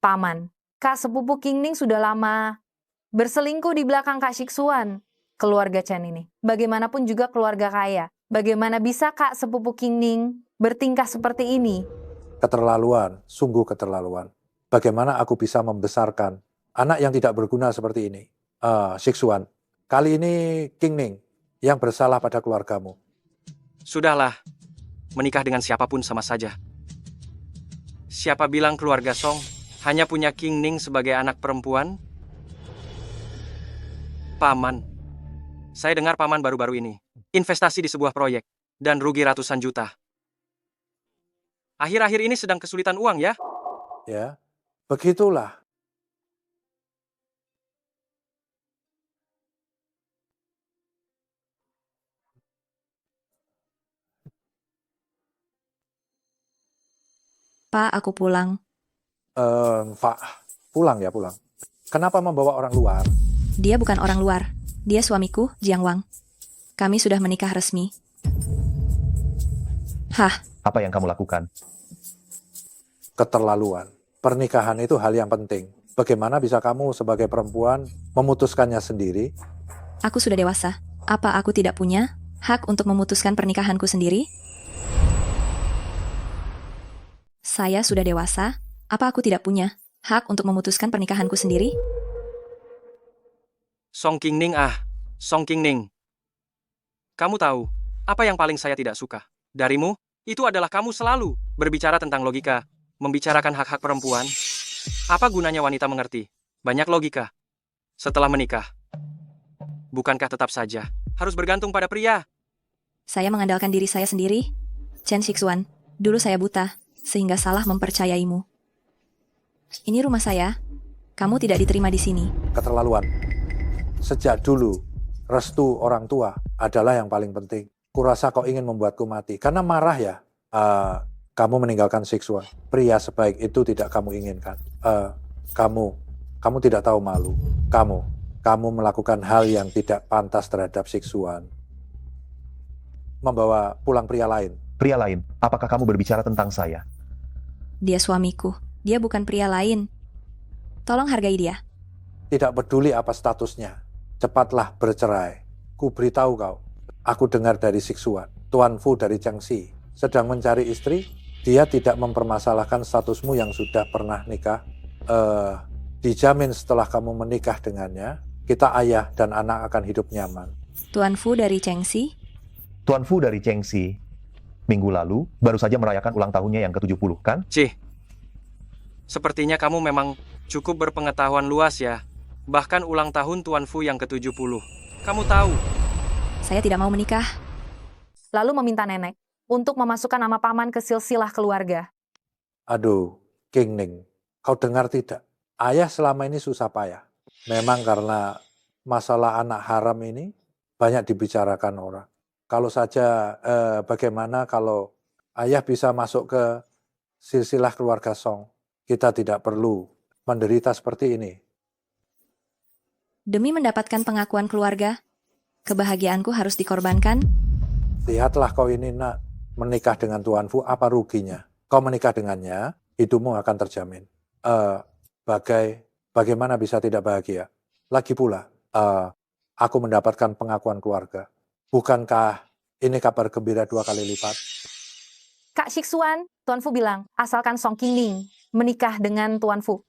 Paman, Kak sepupu King Ning sudah lama berselingkuh di belakang Kak Siksuan. Keluarga Chen ini, bagaimanapun juga keluarga kaya. Bagaimana bisa Kak sepupu King Ning bertingkah seperti ini? Keterlaluan, sungguh keterlaluan. Bagaimana aku bisa membesarkan anak yang tidak berguna seperti ini? Siksuan, kali ini King Ning yang bersalah pada keluargamu. Sudahlah, menikah dengan siapapun sama saja. Siapa bilang keluarga Song hanya punya King Ning sebagai anak perempuan? Paman, saya dengar Paman baru-baru ini investasi di sebuah proyek dan rugi ratusan juta. Akhir-akhir ini sedang kesulitan uang ya? Ya, begitulah. Pak, aku pulang. Pak, pulang ya pulang. Kenapa membawa orang luar? Dia bukan orang luar. Dia suamiku, Jiang Wang. Kami sudah menikah resmi. Hah? Apa yang kamu lakukan? Keterlaluan. Pernikahan itu hal yang penting. Bagaimana bisa kamu sebagai perempuan memutuskannya sendiri? Aku sudah dewasa. Apa aku tidak punya hak untuk memutuskan pernikahanku sendiri? Saya sudah dewasa. Apa aku tidak punya hak untuk memutuskan pernikahanku sendiri? Song King Ning Song King Ning. Kamu tahu, apa yang paling saya tidak suka darimu? Itu adalah kamu selalu berbicara tentang logika, membicarakan hak-hak perempuan. Apa gunanya wanita mengerti banyak logika setelah menikah? Bukankah tetap saja harus bergantung pada pria? Saya mengandalkan diri saya sendiri. Chen Shixuan, dulu saya buta, sehingga salah mempercayaimu. Ini rumah saya. Kamu tidak diterima di sini. Keterlaluan. Sejak dulu, restu orang tua adalah yang paling penting. Kurasa kau ingin membuatku mati. Karena marah ya, kamu meninggalkan Siksuan. Pria sebaik itu tidak kamu inginkan. Kamu tidak tahu malu. Kamu melakukan hal yang tidak pantas terhadap Siksuan. Membawa pulang pria lain. Pria lain? Apakah kamu berbicara tentang saya? Dia suamiku. Dia bukan pria lain. Tolong hargai dia. Tidak peduli apa statusnya. Cepatlah bercerai. Ku beritahu kau. Aku dengar dari Siksuan. Tuan Fu dari Jiangxi sedang mencari istri dia tidak mempermasalahkan statusmu yang sudah pernah nikah. Dijamin setelah kamu menikah dengannya, kita ayah dan anak akan hidup nyaman. Tuan Fu dari Chengxi? Tuan Fu dari Chengxi minggu lalu baru saja merayakan ulang tahunnya yang ke-70, kan? Cih, sepertinya kamu memang cukup berpengetahuan luas ya. Bahkan ulang tahun Tuan Fu yang ke-70. Kamu tahu. Saya tidak mau menikah. Lalu meminta nenek untuk memasukkan nama paman ke silsilah keluarga. Aduh, King Ning, kau dengar tidak? Ayah selama ini susah payah. Memang karena masalah anak haram ini banyak dibicarakan orang. Kalau saja bagaimana kalau ayah bisa masuk ke silsilah keluarga Song, kita tidak perlu menderita seperti ini. Demi mendapatkan pengakuan keluarga, kebahagiaanku harus dikorbankan. Lihatlah kau ini nak, menikah dengan Tuan Fu, apa ruginya? Kau menikah dengannya, hidupmu akan terjamin. Bagaimana bisa tidak bahagia? Lagi pula, aku mendapatkan pengakuan keluarga. Bukankah ini kabar gembira 2 kali lipat? Kak Shiksuan, Tuan Fu bilang, asalkan Song Qingning menikah dengan Tuan Fu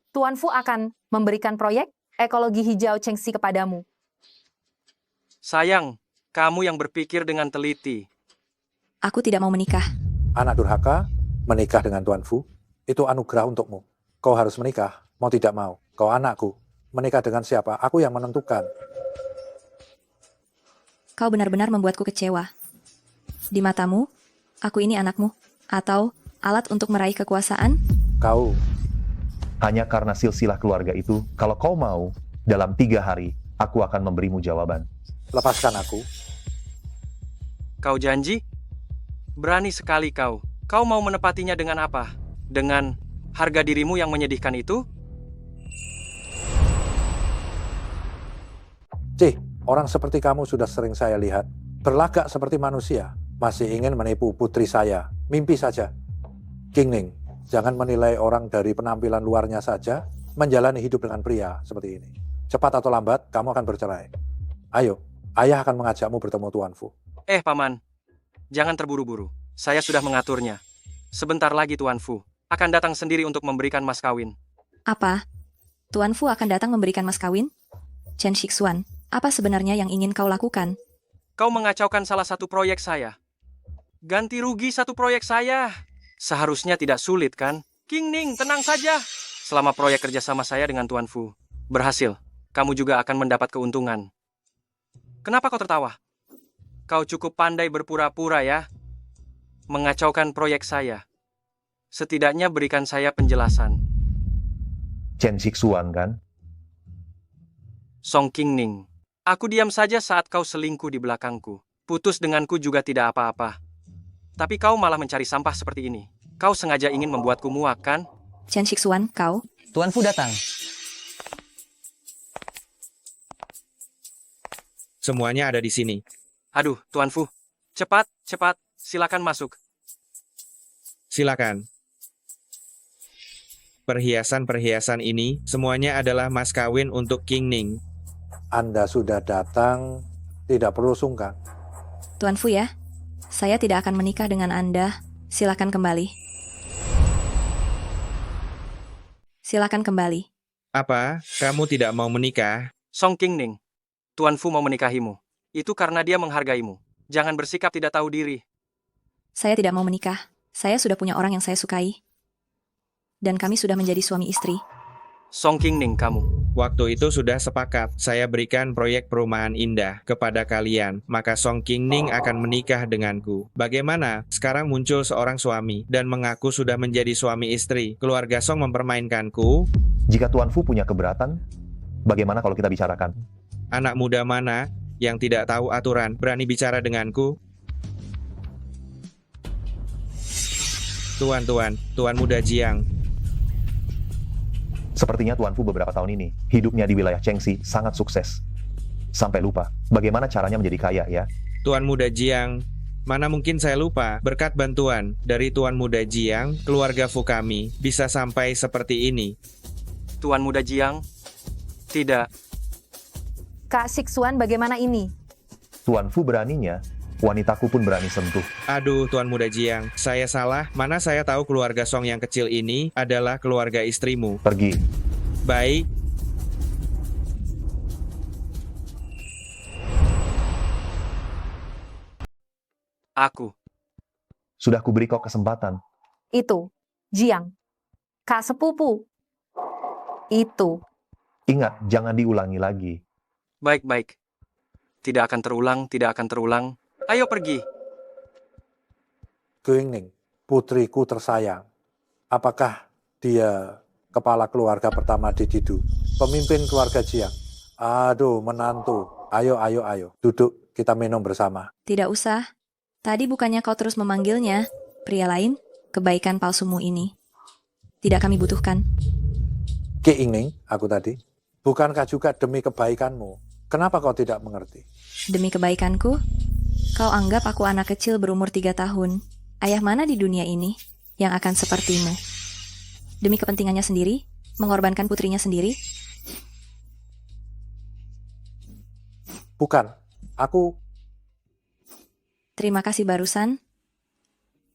akan memberikan proyek ekologi hijau Chengxi kepadamu. Sayang, kamu yang berpikir dengan teliti. Aku tidak mau menikah. Anak durhaka, menikah dengan Tuan Fu, itu anugerah untukmu. Kau harus menikah, mau tidak mau. Kau anakku, menikah dengan siapa? Aku yang menentukan. Kau benar-benar membuatku kecewa. Di matamu, aku ini anakmu? Atau alat untuk meraih kekuasaan? Kau. Hanya karena silsilah keluarga itu, kalau kau mau, dalam 3 hari, aku akan memberimu jawaban. Lepaskan aku. Kau janji? Berani sekali kau. Kau mau menepatinya dengan apa? Dengan harga dirimu yang menyedihkan itu? Cih, orang seperti kamu sudah sering saya lihat. Berlagak seperti manusia. Masih ingin menipu putri saya. Mimpi saja. King Ning, jangan menilai orang dari penampilan luarnya saja, menjalani hidup dengan pria seperti ini. Cepat atau lambat, kamu akan bercerai. Ayo, ayah akan mengajakmu bertemu Tuan Fu. Paman. Jangan terburu-buru. Saya sudah mengaturnya. Sebentar lagi Tuan Fu akan datang sendiri untuk memberikan mas kawin. Apa? Tuan Fu akan datang memberikan mas kawin? Chen Shixuan, apa sebenarnya yang ingin kau lakukan? Kau mengacaukan salah satu proyek saya. Ganti rugi 1 proyek saya. Seharusnya tidak sulit kan? King Ning, tenang saja. Selama proyek kerjasama saya dengan Tuan Fu berhasil, kamu juga akan mendapat keuntungan. Kenapa kau tertawa? Kau cukup pandai berpura-pura ya. Mengacaukan proyek saya. Setidaknya berikan saya penjelasan. Chen Shixuan, kan? Song Qingning, aku diam saja saat kau selingkuh di belakangku. Putus denganku juga tidak apa-apa. Tapi kau malah mencari sampah seperti ini. Kau sengaja ingin membuatku muak, kan? Chen Shixuan, kau? Tuan Fu datang. Semuanya ada di sini. Aduh, Tuan Fu. Cepat, cepat. Silakan masuk. Silakan. Perhiasan-perhiasan ini semuanya adalah mas kawin untuk King Ning. Anda sudah datang, tidak perlu sungkan. Tuan Fu ya, saya tidak akan menikah dengan Anda. Silakan kembali. Silakan kembali. Apa? Kamu tidak mau menikah? Song Qingning, Tuan Fu mau menikahimu. Itu karena dia menghargaimu. Jangan bersikap tidak tahu diri. Saya tidak mau menikah. Saya sudah punya orang yang saya sukai. Dan kami sudah menjadi suami istri. Song Qingning, kamu. Waktu itu sudah sepakat, saya berikan proyek perumahan indah kepada kalian, maka Song Qingning akan menikah denganku. Bagaimana? Sekarang muncul seorang suami dan mengaku sudah menjadi suami istri. Keluarga Song mempermainkanku. Jika Tuan Fu punya keberatan, bagaimana kalau kita bicarakan? Anak muda mana yang tidak tahu aturan berani bicara denganku? Tuan muda Jiang. Sepertinya Tuan Fu beberapa tahun ini, hidupnya di wilayah Chengxi sangat sukses. Sampai lupa, bagaimana caranya menjadi kaya ya? Tuan muda Jiang, mana mungkin saya lupa, berkat bantuan dari Tuan muda Jiang, keluarga Fu kami bisa sampai seperti ini. Tuan muda Jiang? Tidak. Kak Shixuan, bagaimana ini? Tuan Fu beraninya wanitaku pun berani sentuh. Aduh, Tuan Muda Jiang, saya salah. Mana saya tahu keluarga Song yang kecil ini adalah keluarga istrimu. Pergi. Baik. Aku. Sudah kuberi kau kesempatan. Itu, Jiang. Kak sepupu. Itu. Ingat, jangan diulangi lagi. Baik-baik. Tidak akan terulang, tidak akan terulang. Ayo pergi. Qingning, putriku tersayang. Apakah dia kepala keluarga pertama di Didu? Pemimpin keluarga Jiang. Aduh, menantu. Ayo, ayo, ayo. Duduk, kita minum bersama. Tidak usah. Tadi bukannya kau terus memanggilnya. Pria lain, kebaikan palsumu ini. Tidak kami butuhkan. Qingning, aku tadi. Bukankah juga demi kebaikanmu? Kenapa kau tidak mengerti? Demi kebaikanku, kau anggap aku anak kecil berumur 3 tahun. Ayah mana di dunia ini yang akan sepertimu? Demi kepentingannya sendiri, mengorbankan putrinya sendiri? Bukan, aku... Terima kasih barusan.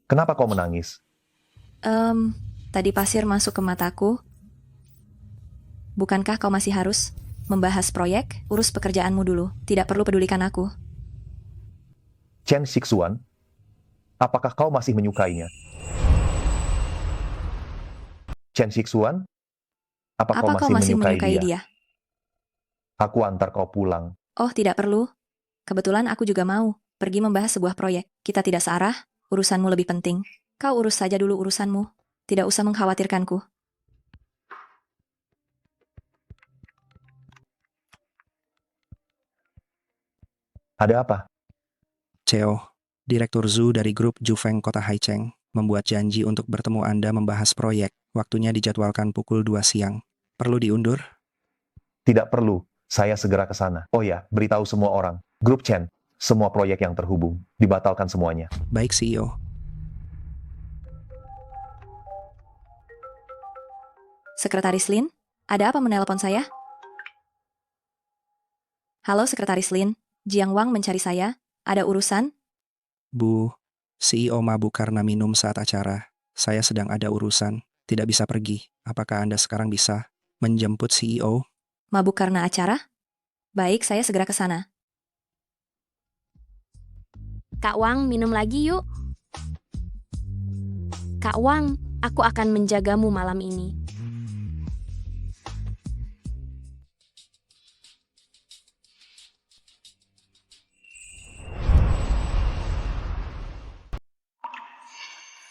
Kenapa kau menangis? Tadi pasir masuk ke mataku. Bukankah kau masih harus membahas proyek? Urus pekerjaanmu dulu. Tidak perlu pedulikan aku. Chen Shixuan, apakah kau masih menyukainya? Chen Shixuan, apa kau masih menyukai dia? Aku antar kau pulang. Oh, tidak perlu. Kebetulan aku juga mau pergi membahas sebuah proyek. Kita tidak searah, urusanmu lebih penting. Kau urus saja dulu urusanmu. Tidak usah mengkhawatirkanku. Ada apa? Cheo, Direktur Zhu dari grup Jufeng Kota Haicheng, membuat janji untuk bertemu Anda membahas proyek. Waktunya dijadwalkan pukul 2 siang. Perlu diundur? Tidak perlu. Saya segera ke sana. Oh ya, beritahu semua orang. Grup Chen, semua proyek yang terhubung, dibatalkan semuanya. Baik, CEO. Sekretaris Lin, ada apa menelpon saya? Halo Sekretaris Lin, Jiang Wang mencari saya. Ada urusan? Bu, CEO mabuk karena minum saat acara. Saya sedang ada urusan, tidak bisa pergi. Apakah Anda sekarang bisa menjemput CEO? Mabuk karena acara? Baik, saya segera ke sana. Kak Wang, minum lagi yuk. Kak Wang, aku akan menjagamu malam ini.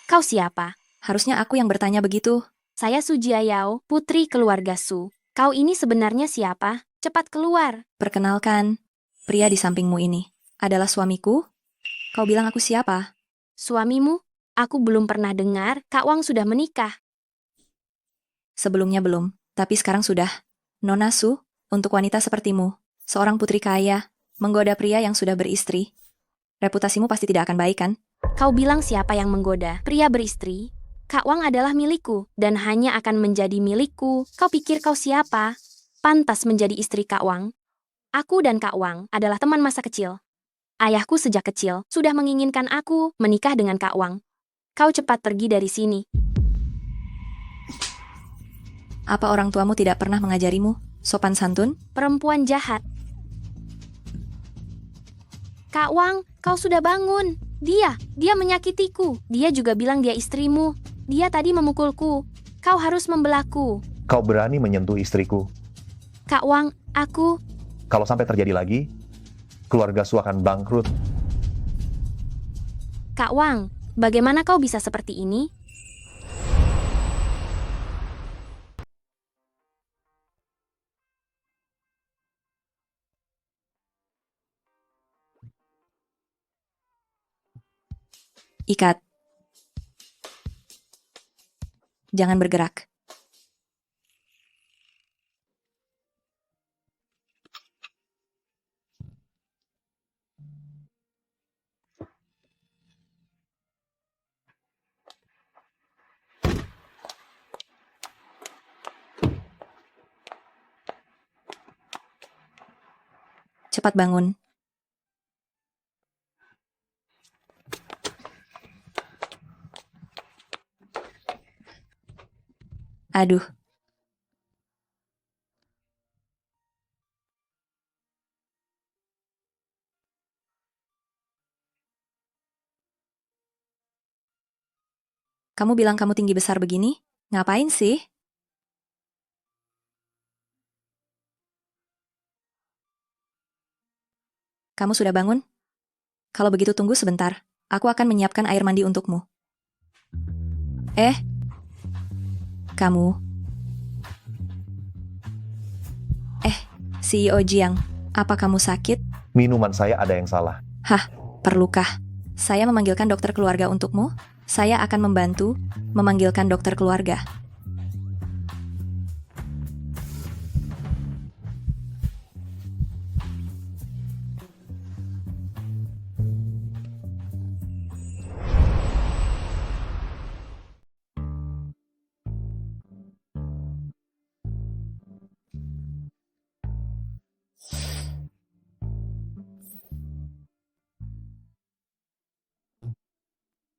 Kau siapa? Harusnya aku yang bertanya begitu. Saya Su Jiayao, putri keluarga Su. Kau ini sebenarnya siapa? Cepat keluar. Perkenalkan, pria di sampingmu ini adalah suamiku. Kau bilang aku siapa? Suamimu? Aku belum pernah dengar Kak Wang sudah menikah. Sebelumnya belum, tapi sekarang sudah. Nona Su, untuk wanita sepertimu, seorang putri kaya, menggoda pria yang sudah beristri. Reputasimu pasti tidak akan baik, kan? Kau bilang siapa yang menggoda? Pria beristri? Kak Wang adalah milikku, dan hanya akan menjadi milikku. Kau pikir kau siapa? Pantas menjadi istri Kak Wang. Aku dan Kak Wang adalah teman masa kecil. Ayahku sejak kecil sudah menginginkan aku menikah dengan Kak Wang. Kau cepat pergi dari sini. Apa orang tuamu tidak pernah mengajarimu sopan santun? Perempuan jahat. Kak Wang, kau sudah bangun. Dia menyakitiku. Dia juga bilang dia istrimu. Dia tadi memukulku. Kau harus membelaku. Kau berani menyentuh istriku. Kak Wang, aku... Kalau sampai terjadi lagi, keluarga Su akan bangkrut. Kak Wang, bagaimana kau bisa seperti ini? Ikat. Jangan bergerak. Cepat bangun. Aduh. Kamu bilang kamu tinggi besar begini? Ngapain sih? Kamu sudah bangun? Kalau begitu tunggu sebentar. Aku akan menyiapkan air mandi untukmu. Kamu. CEO Jiang, apa kamu sakit? Minuman saya ada yang salah. Hah, perlukah? Saya memanggilkan dokter keluarga untukmu? Saya akan membantu memanggilkan dokter keluarga.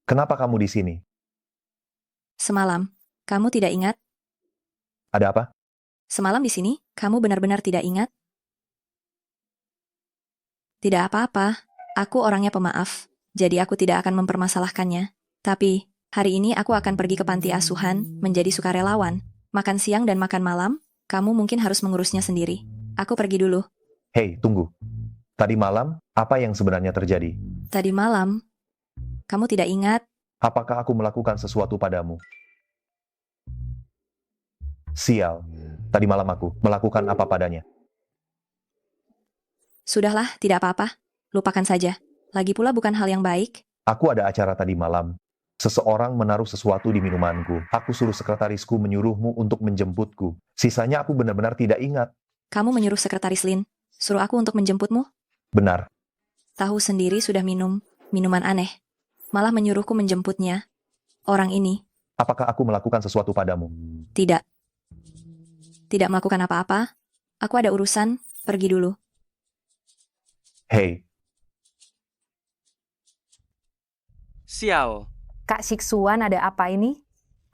Kenapa kamu di sini? Semalam, kamu tidak ingat? Ada apa? Semalam di sini, kamu benar-benar tidak ingat? Tidak apa-apa, aku orangnya pemaaf, jadi aku tidak akan mempermasalahkannya. Tapi, hari ini aku akan pergi ke panti asuhan, menjadi sukarelawan. Makan siang dan makan malam, kamu mungkin harus mengurusnya sendiri. Aku pergi dulu. Hei, tunggu. Tadi malam, apa yang sebenarnya terjadi? Tadi malam, kamu tidak ingat? Apakah aku melakukan sesuatu padamu? Sial, tadi malam aku melakukan apa padanya? Sudahlah, tidak apa-apa. Lupakan saja. Lagi pula bukan hal yang baik. Aku ada acara tadi malam. Seseorang menaruh sesuatu di minumanku. Aku suruh sekretarisku menyuruhmu untuk menjemputku. Sisanya aku benar-benar tidak ingat. Kamu menyuruh sekretaris Lin, suruh aku untuk menjemputmu? Benar. Tahu sendiri sudah minum minuman aneh. Malah menyuruhku menjemputnya. Orang ini. Apakah aku melakukan sesuatu padamu? Tidak. Tidak melakukan apa-apa. Aku ada urusan, pergi dulu. Hei. Sial. Kak Shiksuan, ada apa ini?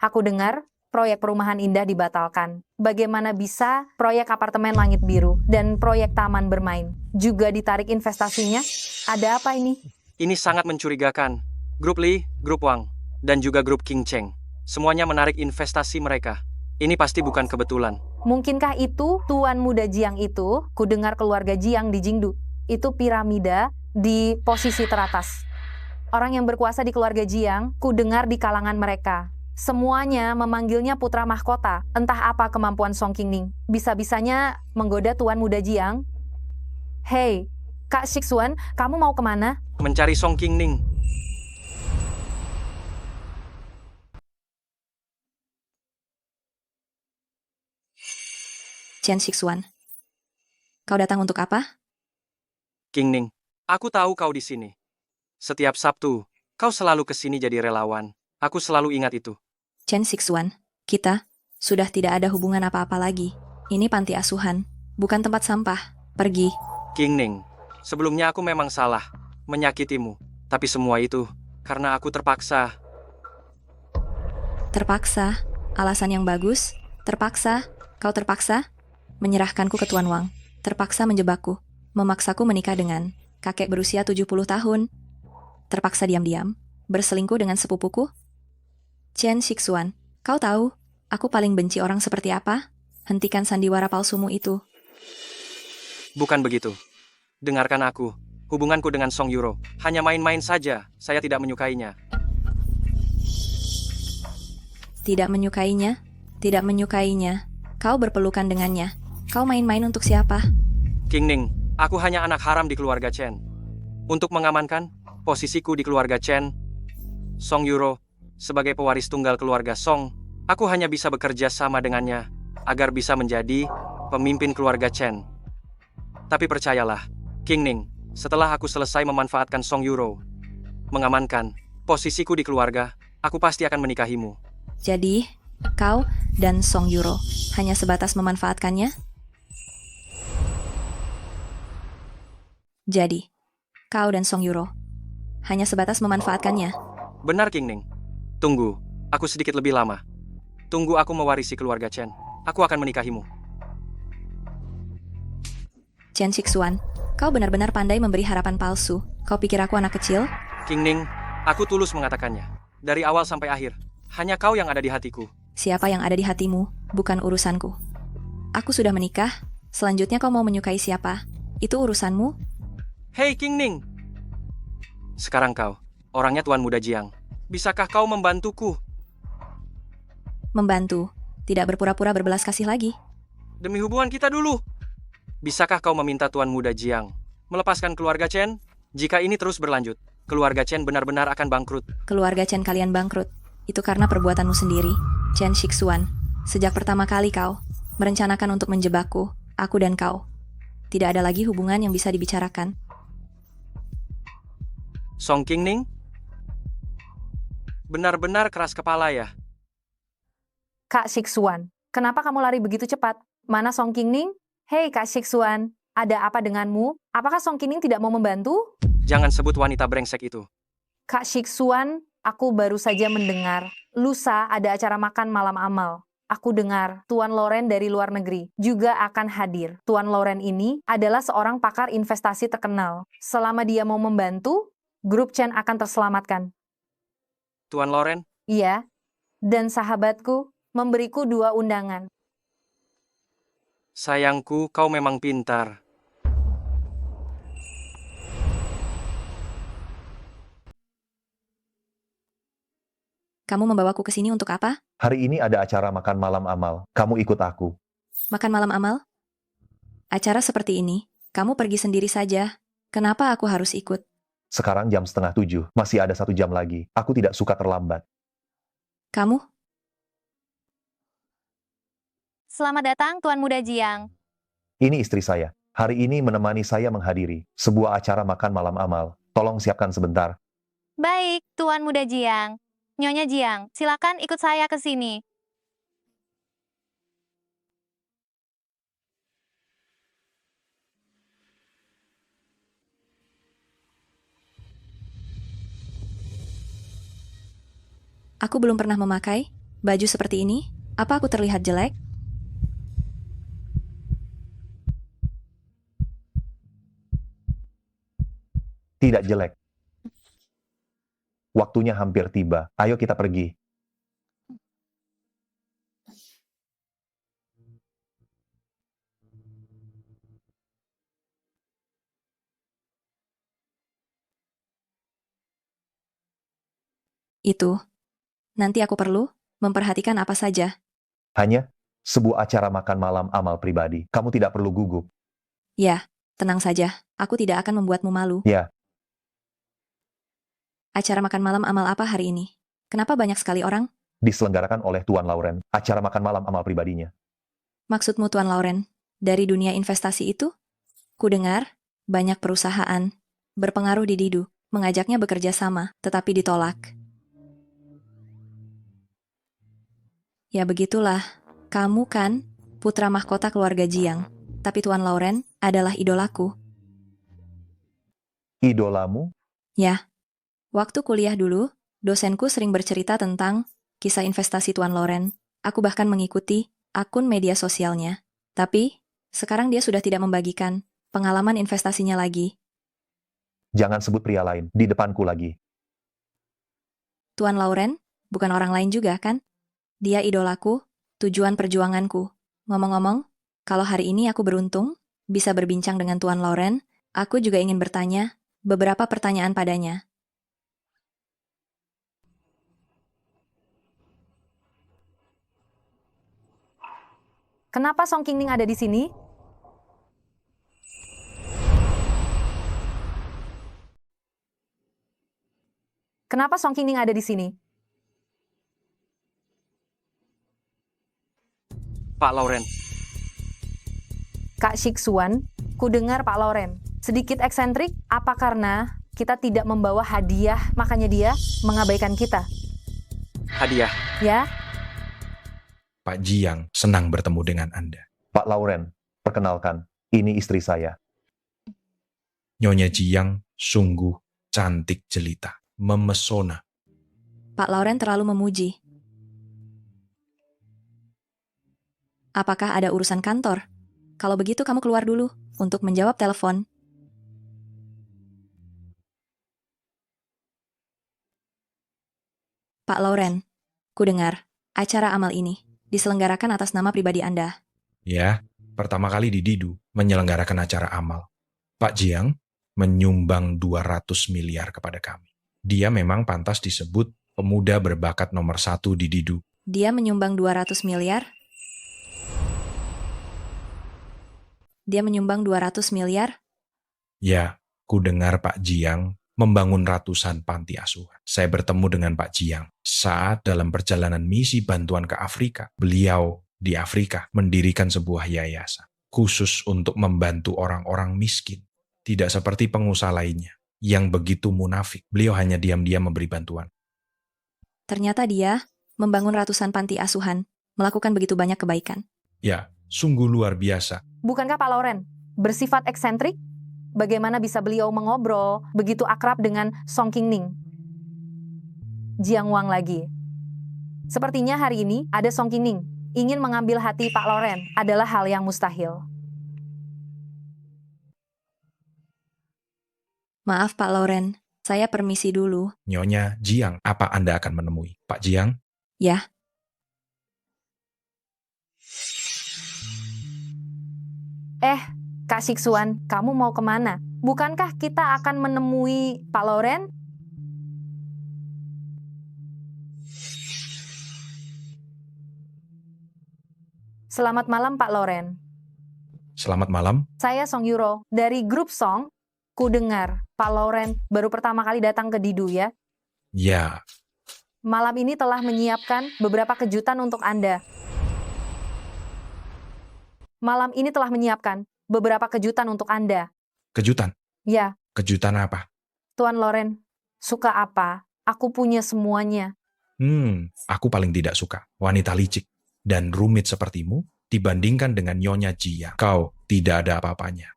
Aku dengar proyek perumahan indah dibatalkan. Bagaimana bisa proyek apartemen langit biru dan proyek taman bermain juga ditarik investasinya? Ada apa ini? Ini sangat mencurigakan. Grup Li, Grup Wang, dan juga Grup King Cheng. Semuanya menarik investasi mereka. Ini pasti bukan kebetulan. Mungkinkah itu Tuan Muda Jiang itu, ku dengar keluarga Jiang di Jingdu, itu piramida di posisi teratas. Orang yang berkuasa di keluarga Jiang, ku dengar di kalangan mereka. Semuanya memanggilnya putra mahkota. Entah apa kemampuan Song Qingning. Bisa-bisanya menggoda Tuan Muda Jiang. Hei, Kak Shiksuan, kamu mau kemana? Mencari Song Qingning. Chen Shiksuan. Kau datang untuk apa? Qingning, aku tahu kau di sini. Setiap Sabtu, kau selalu ke sini jadi relawan. Aku selalu ingat itu. Chen Shiksuan, kita sudah tidak ada hubungan apa-apa lagi. Ini panti asuhan, bukan tempat sampah. Pergi. Qingning, sebelumnya aku memang salah, menyakitimu. Tapi semua itu karena aku terpaksa. Terpaksa? Alasan yang bagus? Terpaksa? Kau terpaksa? Menyerahkanku ke Tuan Wang. Terpaksa menjebakku. Memaksaku menikah dengan kakek berusia 70 tahun. Terpaksa diam-diam. Berselingkuh dengan sepupuku. Chen Shiksuan, kau tahu, aku paling benci orang seperti apa? Hentikan sandiwara palsumu itu. Bukan begitu. Dengarkan aku. Hubunganku dengan Song Yuro hanya main-main saja. Saya tidak menyukainya. Tidak menyukainya? Tidak menyukainya. Kau berpelukan dengannya. Kau main-main untuk siapa? Qingning, aku hanya anak haram di keluarga Chen. Untuk mengamankan posisiku di keluarga Chen, Song Yuro, sebagai pewaris tunggal keluarga Song, aku hanya bisa bekerja sama dengannya agar bisa menjadi pemimpin keluarga Chen. Tapi percayalah, Qingning, setelah aku selesai memanfaatkan Song Yuro, mengamankan posisiku di keluarga, aku pasti akan menikahimu. Jadi, kau dan Song Yuro hanya sebatas memanfaatkannya? Jadi, kau dan Song Yuro hanya sebatas memanfaatkannya? Benar, Qingning. Tunggu, aku sedikit lebih lama. Tunggu aku mewarisi keluarga Chen. Aku akan menikahimu. Chen Shixuan, kau benar-benar pandai memberi harapan palsu. Kau pikir aku anak kecil? Qingning, aku tulus mengatakannya. Dari awal sampai akhir, hanya kau yang ada di hatiku. Siapa yang ada di hatimu, bukan urusanku. Aku sudah menikah, selanjutnya kau mau menyukai siapa? Itu urusanmu? Hei Qingning! Sekarang kau, orangnya Tuan Muda Jiang. Bisakah kau membantuku? Membantu, tidak berpura-pura berbelas kasih lagi. Demi hubungan kita dulu. Bisakah kau meminta Tuan Muda Jiang melepaskan keluarga Chen? Jika ini terus berlanjut, keluarga Chen benar-benar akan bangkrut. Keluarga Chen kalian bangkrut. Itu karena perbuatanmu sendiri, Chen Shixuan. Sejak pertama kali kau merencanakan untuk menjebakku, aku dan kau. Tidak ada lagi hubungan yang bisa dibicarakan. Song Qingning? Benar-benar keras kepala ya. Kak Shixuan, kenapa kamu lari begitu cepat? Mana Song Qingning? Hei Kak Shixuan, ada apa denganmu? Apakah Song Qingning tidak mau membantu? Jangan sebut wanita brengsek itu. Kak Shixuan, aku baru saja mendengar. Lusa ada acara makan malam amal. Aku dengar Tuan Loren dari luar negeri juga akan hadir. Tuan Loren ini adalah seorang pakar investasi terkenal. Selama dia mau membantu, grup Chen akan terselamatkan. Tuan Loren? Iya, dan sahabatku memberiku 2 undangan. Sayangku, kau memang pintar. Kamu membawaku ke sini untuk apa? Hari ini ada acara makan malam amal. Kamu ikut aku. Makan malam amal? Acara seperti ini, kamu pergi sendiri saja. Kenapa aku harus ikut? Sekarang jam 6:30. Masih ada 1 jam lagi. Aku tidak suka terlambat. Kamu? Selamat datang Tuan Muda Jiang. Ini istri saya. Hari ini menemani saya menghadiri sebuah acara makan malam amal. Tolong siapkan sebentar. Baik, Tuan Muda Jiang. Nyonya Jiang, silakan ikut saya ke sini. Aku belum pernah memakai baju seperti ini. Apa aku terlihat jelek? Tidak jelek. Waktunya hampir tiba. Ayo kita pergi. Itu. Nanti aku perlu memperhatikan apa saja. Hanya sebuah acara makan malam amal pribadi. Kamu tidak perlu gugup. Ya, tenang saja. Aku tidak akan membuatmu malu. Ya, Acara makan malam amal apa hari ini? Kenapa banyak sekali orang? diselenggarakan oleh Tuan Lauren. Acara makan malam amal pribadinya. Maksudmu Tuan Lauren? Dari dunia investasi itu? Kudengar, banyak perusahaan berpengaruh di Didu mengajaknya bekerja sama, tetapi ditolak. Ya begitulah, kamu kan putra mahkota keluarga Jiang, tapi Tuan Lauren adalah idolaku. Idolamu? Ya, waktu kuliah dulu, dosenku sering bercerita tentang kisah investasi Tuan Lauren. Aku bahkan mengikuti akun media sosialnya. Tapi, sekarang dia sudah tidak membagikan pengalaman investasinya lagi. Jangan sebut pria lain di depanku lagi. Tuan Lauren, bukan orang lain juga kan? Dia idolaku, tujuan perjuanganku. Ngomong-ngomong, kalau hari ini aku beruntung, bisa berbincang dengan Tuan Lauren, aku juga ingin bertanya beberapa pertanyaan padanya. Kenapa Song Qingning ada di sini? Kenapa Song Qingning ada di sini? Pak Lauren. Kak Shixuan, ku dengar Pak Lauren sedikit eksentrik. Apa karena kita tidak membawa hadiah, makanya dia mengabaikan kita? Hadiah? Ya, Pak Jiang senang bertemu dengan Anda. Pak Lauren, perkenalkan, ini istri saya. Nyonya Jiang sungguh cantik jelita, memesona. Pak Lauren terlalu memuji. Apakah ada urusan kantor? Kalau begitu kamu keluar dulu untuk menjawab telepon. Pak Lauren, ku dengar acara amal ini diselenggarakan atas nama pribadi Anda. Ya, pertama kali di Didu menyelenggarakan acara amal. Pak Jiang menyumbang 200 miliar kepada kami. Dia memang pantas disebut pemuda berbakat nomor 1 di Didu. Dia menyumbang 200 miliar? Dia menyumbang 200 miliar? Ya, ku dengar Pak Jiang membangun ratusan panti asuhan. Saya bertemu dengan Pak Jiang saat dalam perjalanan misi bantuan ke Afrika. Beliau di Afrika mendirikan sebuah yayasan khusus untuk membantu orang-orang miskin. Tidak seperti pengusaha lainnya yang begitu munafik. Beliau hanya diam-diam memberi bantuan. Ternyata dia membangun ratusan panti asuhan, melakukan begitu banyak kebaikan. Ya, sungguh luar biasa. Bukankah Pak Lauren bersifat eksentrik? Bagaimana bisa beliau mengobrol begitu akrab dengan Song Qingning? Jiang Wang lagi. Sepertinya hari ini ada Song Qingning ingin mengambil hati Pak Lauren adalah hal yang mustahil. Maaf Pak Lauren, saya permisi dulu. Nyonya Jiang, apa Anda akan menemui Pak Jiang? Ya. Kak Shiksuan, kamu mau kemana? Bukankah kita akan menemui Pak Lauren? Selamat malam Pak Lauren. Selamat malam. Saya Song Yuro dari grup Song. Ku dengar Pak Lauren baru pertama kali datang ke Didu ya? Ya. Malam ini telah menyiapkan beberapa kejutan untuk Anda. Malam ini telah menyiapkan beberapa kejutan untuk Anda. Kejutan? Ya. Kejutan apa? Tuan Lauren, suka apa? Aku punya semuanya. Aku paling tidak suka wanita licik dan rumit sepertimu dibandingkan dengan Nyonya Jia. Kau tidak ada apa-apanya.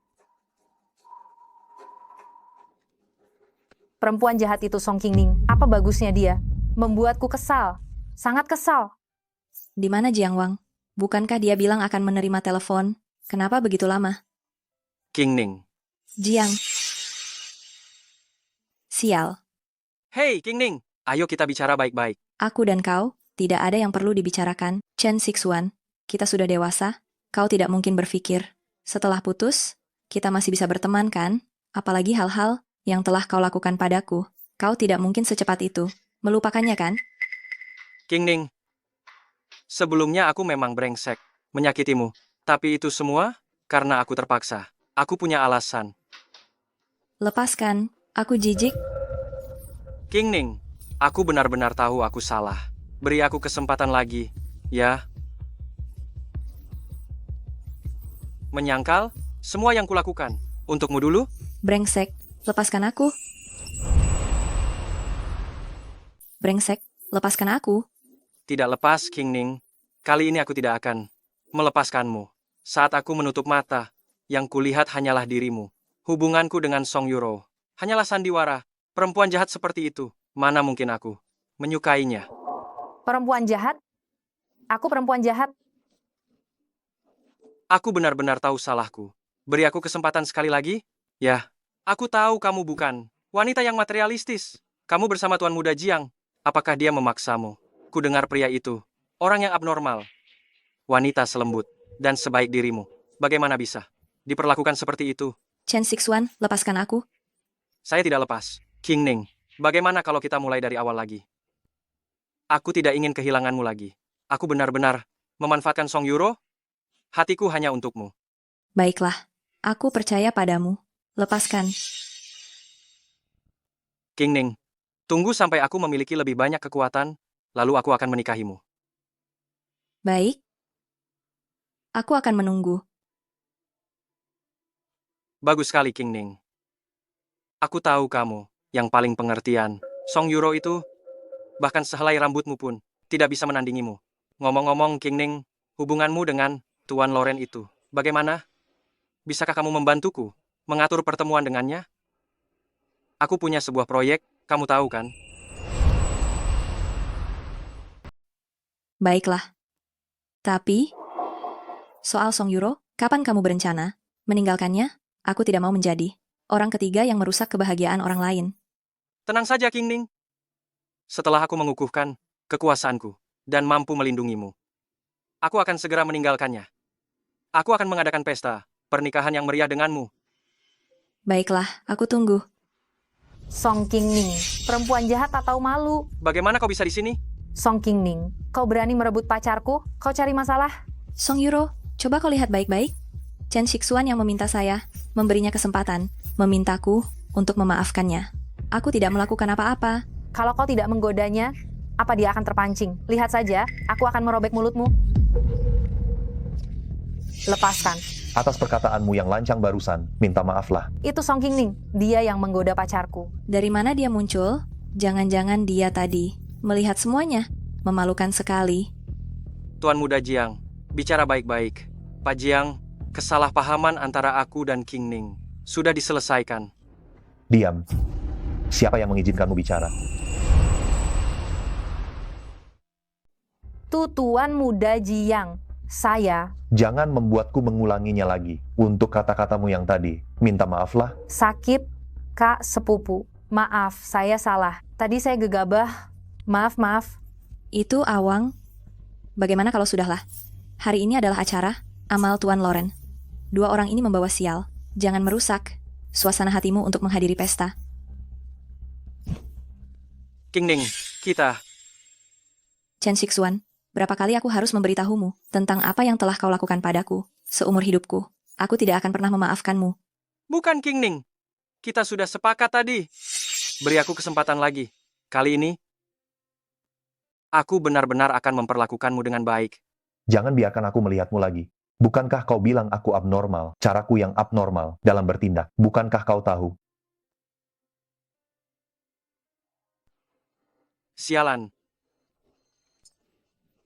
Perempuan jahat itu Song Qingning. Apa bagusnya dia? Membuatku kesal. Sangat kesal. Di mana Jiang Wang? Bukankah dia bilang akan menerima telepon? Kenapa begitu lama? Qingning. Jiang. Sial. Hei, Qingning. Ayo kita bicara baik-baik. Aku dan kau, tidak ada yang perlu dibicarakan. Chen Shixuan, kita sudah dewasa. Kau tidak mungkin berpikir. Setelah putus, kita masih bisa berteman kan? Apalagi hal-hal yang telah kau lakukan padaku. Kau tidak mungkin secepat itu melupakannya kan? Qingning. Sebelumnya aku memang brengsek, menyakitimu. Tapi itu semua karena aku terpaksa. Aku punya alasan. Lepaskan, aku jijik. Qingning, aku benar-benar tahu aku salah. Beri aku kesempatan lagi, ya. Menyangkal semua yang kulakukan. Untukmu dulu? Brengsek, lepaskan aku. Brengsek, lepaskan aku. Tidak lepas, Qingning. Kali ini aku tidak akan melepaskanmu. Saat aku menutup mata, yang kulihat hanyalah dirimu. Hubunganku dengan Song Yuro hanyalah sandiwara. Perempuan jahat seperti itu, mana mungkin aku menyukainya? Perempuan jahat? Aku perempuan jahat. Aku benar-benar tahu salahku. Beri aku kesempatan sekali lagi? Ya, aku tahu kamu bukan wanita yang materialistis. Kamu bersama Tuan Muda Jiang. Apakah dia memaksamu? Ku dengar pria itu orang yang abnormal. Wanita selembut dan sebaik dirimu. Bagaimana bisa diperlakukan seperti itu? Chen Shixuan, lepaskan aku. Saya tidak lepas. Qingning, bagaimana kalau kita mulai dari awal lagi? Aku tidak ingin kehilanganmu lagi. Aku benar-benar memanfaatkan Song Yuro. Hatiku hanya untukmu. Baiklah, aku percaya padamu. Lepaskan. Qingning, tunggu sampai aku memiliki lebih banyak kekuatan, lalu aku akan menikahimu. Baik. Aku akan menunggu. Bagus sekali, Qingning. Aku tahu kamu yang paling pengertian. Song Yuro itu, bahkan sehelai rambutmu pun, tidak bisa menandingimu. Ngomong-ngomong, Qingning, hubunganmu dengan Tuan Lauren itu, bagaimana? Bisakah kamu membantuku mengatur pertemuan dengannya? Aku punya sebuah proyek, kamu tahu kan? Baiklah. Tapi, Soal Song Yuro, kapan kamu berencana meninggalkannya? Aku tidak mau menjadi orang ketiga yang merusak kebahagiaan orang lain. Tenang saja, King Ning. Setelah aku mengukuhkan kekuasaanku dan mampu melindungimu, aku akan segera meninggalkannya. Aku akan mengadakan pesta pernikahan yang meriah denganmu. Baiklah, aku tunggu. Song Qingning, perempuan jahat tak tahu malu. Bagaimana kau bisa di sini? Song Qingning, kau berani merebut pacarku? Kau cari masalah? Song Yuro, coba kau lihat baik-baik. Chen Shixuan yang meminta saya, memberinya kesempatan, memintaku untuk memaafkannya. Aku tidak melakukan apa-apa. Kalau kau tidak menggodanya, apa dia akan terpancing? Lihat saja, aku akan merobek mulutmu. Lepaskan. Atas perkataanmu yang lancang barusan, minta maaflah. Itu Song Qingning, dia yang menggoda pacarku. Dari mana dia muncul? Jangan-jangan dia tadi melihat semuanya. Memalukan sekali. Tuan Muda Jiang, bicara baik-baik. Pak Jiang, kesalahpahaman antara aku dan King Ning sudah diselesaikan. Diam. Siapa yang mengizinkanmu bicara? Tuan Muda Jiang, saya Jangan membuatku mengulanginya lagi. Untuk kata-katamu yang tadi, minta maaflah. sakit, Kak Sepupu. Maaf, saya salah. Tadi saya gegabah. Maaf. Itu Awang. Bagaimana kalau sudahlah? Hari ini adalah acara amal Tuan Loren. Dua orang ini membawa sial. Jangan merusak suasana hatimu untuk menghadiri pesta. King Ning, kita. Chen Shixuan, berapa kali aku harus memberitahumu tentang apa yang telah kau lakukan padaku seumur hidupku. Aku tidak akan pernah memaafkanmu. Bukan King Ning. Kita sudah sepakat tadi. Beri aku kesempatan lagi. Kali ini, aku benar-benar akan memperlakukanmu dengan baik. Jangan biarkan aku melihatmu lagi. Bukankah kau bilang aku abnormal? Caraku yang abnormal dalam bertindak. Bukankah kau tahu? Sialan.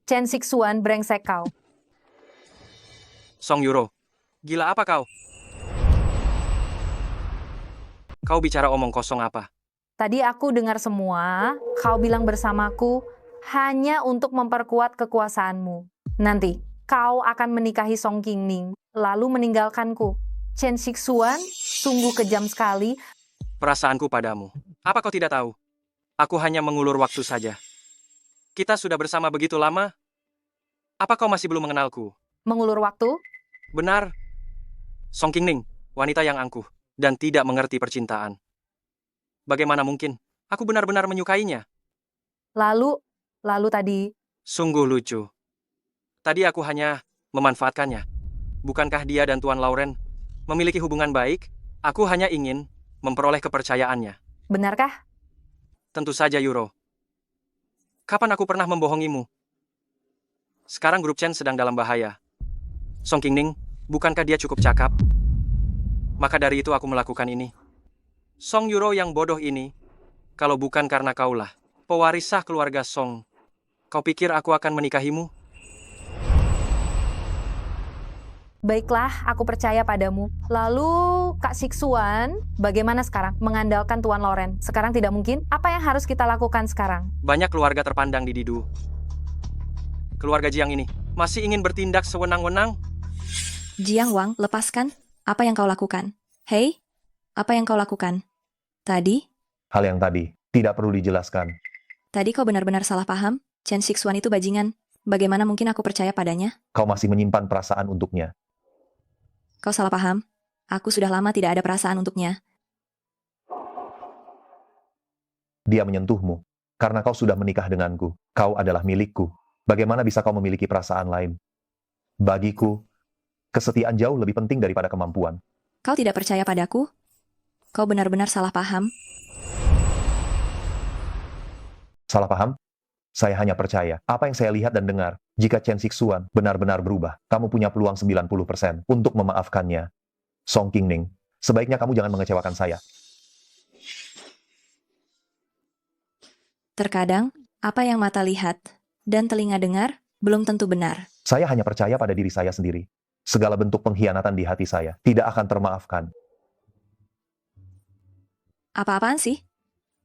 Chen Shixuan brengsek kau. Song Yuro, gila apa kau? Kau bicara omong kosong apa? Tadi aku dengar semua, kau bilang bersamaku hanya untuk memperkuat kekuasaanmu. Nanti, kau akan menikahi Song Qingning, lalu meninggalkanku. Chen Shixuan, sungguh kejam sekali. Perasaanku padamu. Apa kau tidak tahu? Aku hanya mengulur waktu saja. Kita sudah bersama begitu lama. Apa kau masih belum mengenalku? Mengulur waktu? Benar. Song Qingning, wanita yang angkuh dan tidak mengerti percintaan. Bagaimana mungkin? Aku benar-benar menyukainya. Lalu tadi... Sungguh lucu. Tadi aku hanya memanfaatkannya. Bukankah dia dan Tuan Lauren memiliki hubungan baik? Aku hanya ingin memperoleh kepercayaannya. Benarkah? Tentu saja, Yuro. Kapan aku pernah membohongimu? Sekarang grup Chen sedang dalam bahaya. Song Qingning, bukankah dia cukup cakap? Maka dari itu aku melakukan ini. Song Yuro yang bodoh ini, kalau bukan karena kaulah pewaris sah keluarga Song, kau pikir aku akan menikahimu? Baiklah, aku percaya padamu. Lalu, Kak Shixuan, bagaimana sekarang? Mengandalkan Tuan Loren. Sekarang tidak mungkin. Apa yang harus kita lakukan sekarang? Banyak keluarga terpandang di Didu. Keluarga Jiang ini masih ingin bertindak sewenang-wenang. Jiang Wang, lepaskan. Apa yang kau lakukan? Hei, apa yang kau lakukan? Tadi? Hal yang tadi, tidak perlu dijelaskan. Tadi kau benar-benar salah paham. Chen Shixuan itu bajingan. Bagaimana mungkin aku percaya padanya? Kau masih menyimpan perasaan untuknya. Kau salah paham. Aku sudah lama tidak ada perasaan untuknya. Dia menyentuhmu. Karena kau sudah menikah denganku. Kau adalah milikku. Bagaimana bisa kau memiliki perasaan lain? Bagiku, kesetiaan jauh lebih penting daripada kemampuan. Kau tidak percaya padaku? Kau benar-benar salah paham. Salah paham? Saya hanya percaya apa yang saya lihat dan dengar. Jika Chen Shixuan benar-benar berubah, kamu punya peluang 90% untuk memaafkannya. Song Qingning, sebaiknya kamu jangan mengecewakan saya. Terkadang, apa yang mata lihat dan telinga dengar belum tentu benar. Saya hanya percaya pada diri saya sendiri. Segala bentuk pengkhianatan di hati saya tidak akan termaafkan. Apa-apaan sih?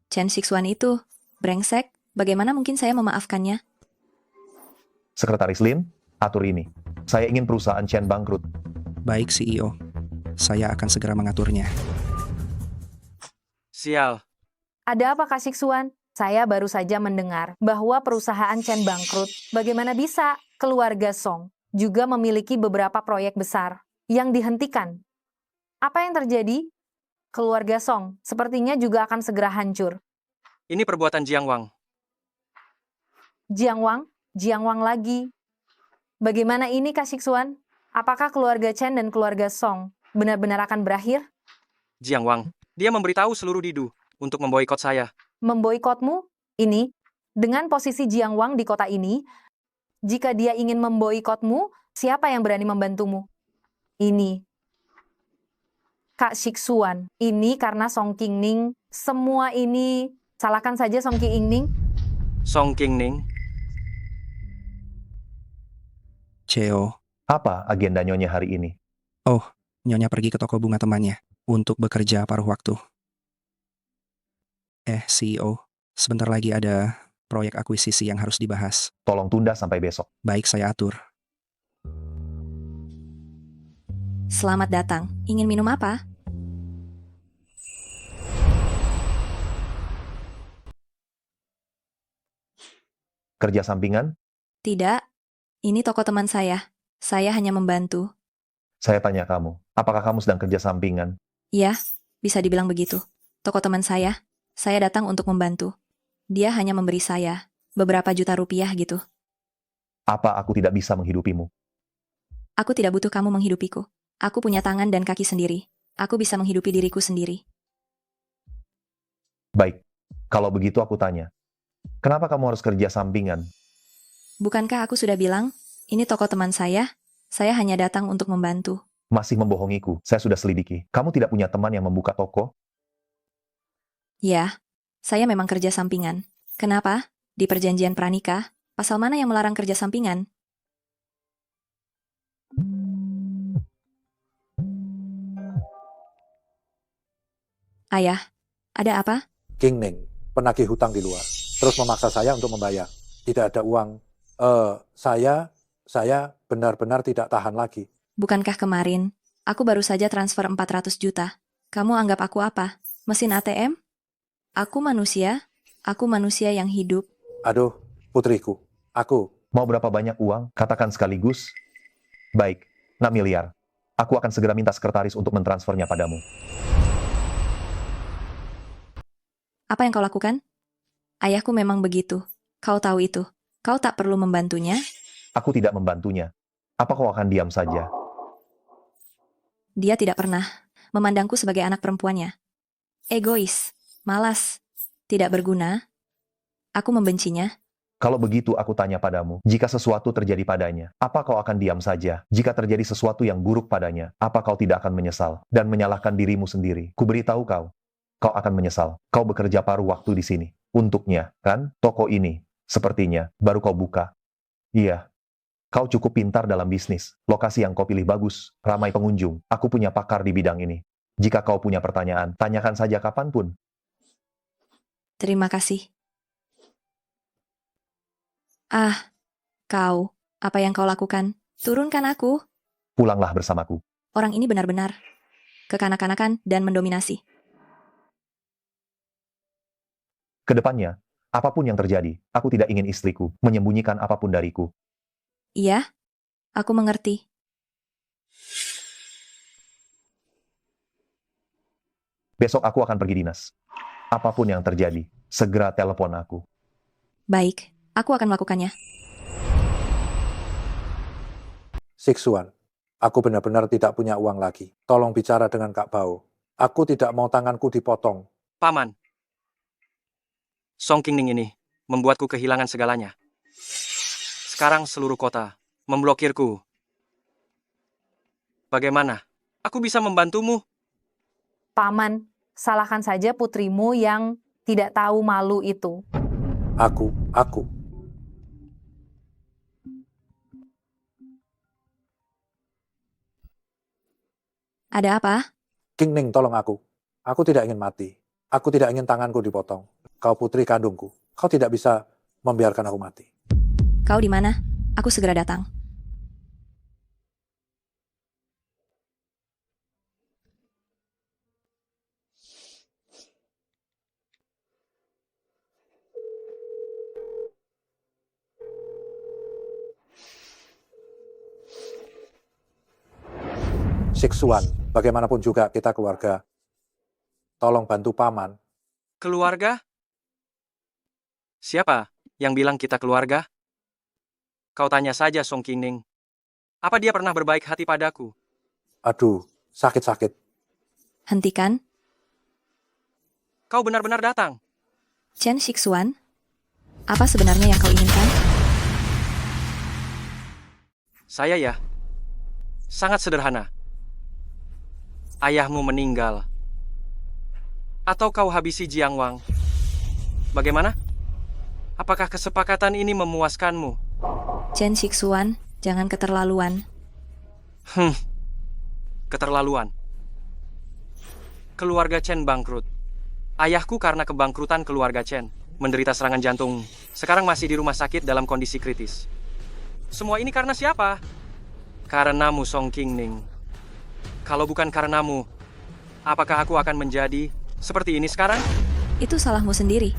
Chen Shixuan itu brengsek. Bagaimana mungkin saya memaafkannya? Sekretaris Lin, atur ini. Saya ingin perusahaan Chen bangkrut. Baik CEO, saya akan segera mengaturnya. Sial. Ada apa Kak Shiksuan? Saya baru saja mendengar bahwa perusahaan Chen bangkrut. Bagaimana bisa keluarga Song juga memiliki beberapa proyek besar yang dihentikan? Apa yang terjadi? Keluarga Song sepertinya juga akan segera hancur. Ini perbuatan Jiang Wang. Jiang Wang lagi. Bagaimana ini Kak Shiksuan? Apakah keluarga Chen dan keluarga Song benar-benar akan berakhir? Jiang Wang. Dia memberitahu seluruh Didu untuk memboikot saya. Memboikotmu? Ini, dengan posisi Jiang Wang di kota ini, jika dia ingin memboikotmu, siapa yang berani membantumu? Ini. Kak Shiksuan, ini karena Song Qingning. Semua ini, salahkan saja Song Qingning. Song Qingning. CEO. Apa agenda Nyonya hari ini? Oh, Nyonya pergi ke toko bunga temannya untuk bekerja paruh waktu. CEO, sebentar lagi ada proyek akuisisi yang harus dibahas. Tolong tunda sampai besok. Baik, saya atur. Selamat datang. Ingin minum apa? Kerja sampingan? Tidak. Ini toko teman saya. Saya hanya membantu. Saya tanya kamu, apakah kamu sedang kerja sampingan? Iya, bisa dibilang begitu. Toko teman saya datang untuk membantu. Dia hanya memberi saya beberapa juta rupiah gitu. Apa aku tidak bisa menghidupimu? Aku tidak butuh kamu menghidupiku. Aku punya tangan dan kaki sendiri. Aku bisa menghidupi diriku sendiri. Baik, kalau begitu aku tanya, kenapa kamu harus kerja sampingan? Bukankah aku sudah bilang, ini toko teman saya hanya datang untuk membantu. Masih membohongiku, saya sudah selidiki. Kamu tidak punya teman yang membuka toko? Ya, saya memang kerja sampingan. Kenapa? Di perjanjian pranikah, pasal mana yang melarang kerja sampingan? Ayah, ada apa? Qingning, penagih hutang di luar. Terus memaksa saya untuk membayar. Tidak ada uang. Saya benar-benar tidak tahan lagi. Bukankah kemarin, aku baru saja transfer 400 juta. Kamu anggap aku apa? Mesin ATM? Aku manusia yang hidup. Aduh, putriku, aku. Mau berapa banyak uang? Katakan sekaligus. Baik, 6 miliar. Aku akan segera minta sekretaris untuk mentransfernya padamu. Apa yang kau lakukan? Ayahku memang begitu. Kau tahu itu. Kau tak perlu membantunya. Aku tidak membantunya. Apa kau akan diam saja? Dia tidak pernah memandangku sebagai anak perempuannya. Egois, malas, tidak berguna. Aku membencinya. Kalau begitu aku tanya padamu, jika sesuatu terjadi padanya, apa kau akan diam saja? Jika terjadi sesuatu yang buruk padanya, apa kau tidak akan menyesal dan menyalahkan dirimu sendiri? Kuberitahu kau, kau akan menyesal. Kau bekerja paruh waktu di sini. Untuknya, kan? Toko ini, sepertinya, baru kau buka. Iya. Kau cukup pintar dalam bisnis. Lokasi yang kau pilih bagus, ramai pengunjung. Aku punya pakar di bidang ini. Jika kau punya pertanyaan, tanyakan saja kapanpun. Terima kasih. Kau, apa yang kau lakukan? Turunkan aku. Pulanglah bersamaku. Orang ini benar-benar kekanak-kanakan dan mendominasi. Kedepannya, apapun yang terjadi, aku tidak ingin istriku menyembunyikan apapun dariku. Iya, aku mengerti. Besok aku akan pergi dinas. Apapun yang terjadi, segera telepon aku. Baik, aku akan melakukannya. Shiksuan, aku benar-benar tidak punya uang lagi. Tolong bicara dengan Kak Bao. Aku tidak mau tanganku dipotong. Paman. Song Qingning ini membuatku kehilangan segalanya. Sekarang seluruh kota memblokirku. Bagaimana? Aku bisa membantumu? Paman, salahkan saja putrimu yang tidak tahu malu itu. Aku. Ada apa? Qingning, tolong aku. Aku tidak ingin mati. Aku tidak ingin tanganku dipotong. Kau putri kandungku. Kau tidak bisa membiarkan aku mati. Kau di mana? Aku segera datang. Siksuan, bagaimanapun juga kita keluarga. Tolong bantu paman. Keluarga? Siapa yang bilang kita keluarga? Kau tanya saja Song Qingning. Apa dia pernah berbaik hati padaku? Aduh, sakit-sakit. Hentikan. Kau benar-benar datang. Chen Shixuan, apa sebenarnya yang kau inginkan? Saya ya. Sangat sederhana. Ayahmu meninggal. Atau kau habisi Jiang Wang. Bagaimana? Apakah kesepakatan ini memuaskanmu? Chen Shixuan, jangan keterlaluan. Keterlaluan. Keluarga Chen bangkrut. Ayahku karena kebangkrutan keluarga Chen menderita serangan jantung. Sekarang masih di rumah sakit dalam kondisi kritis. Semua ini karena siapa? Karenamu, Song Qingning. Kalau bukan karenamu, apakah aku akan menjadi seperti ini sekarang? Itu salahmu sendiri.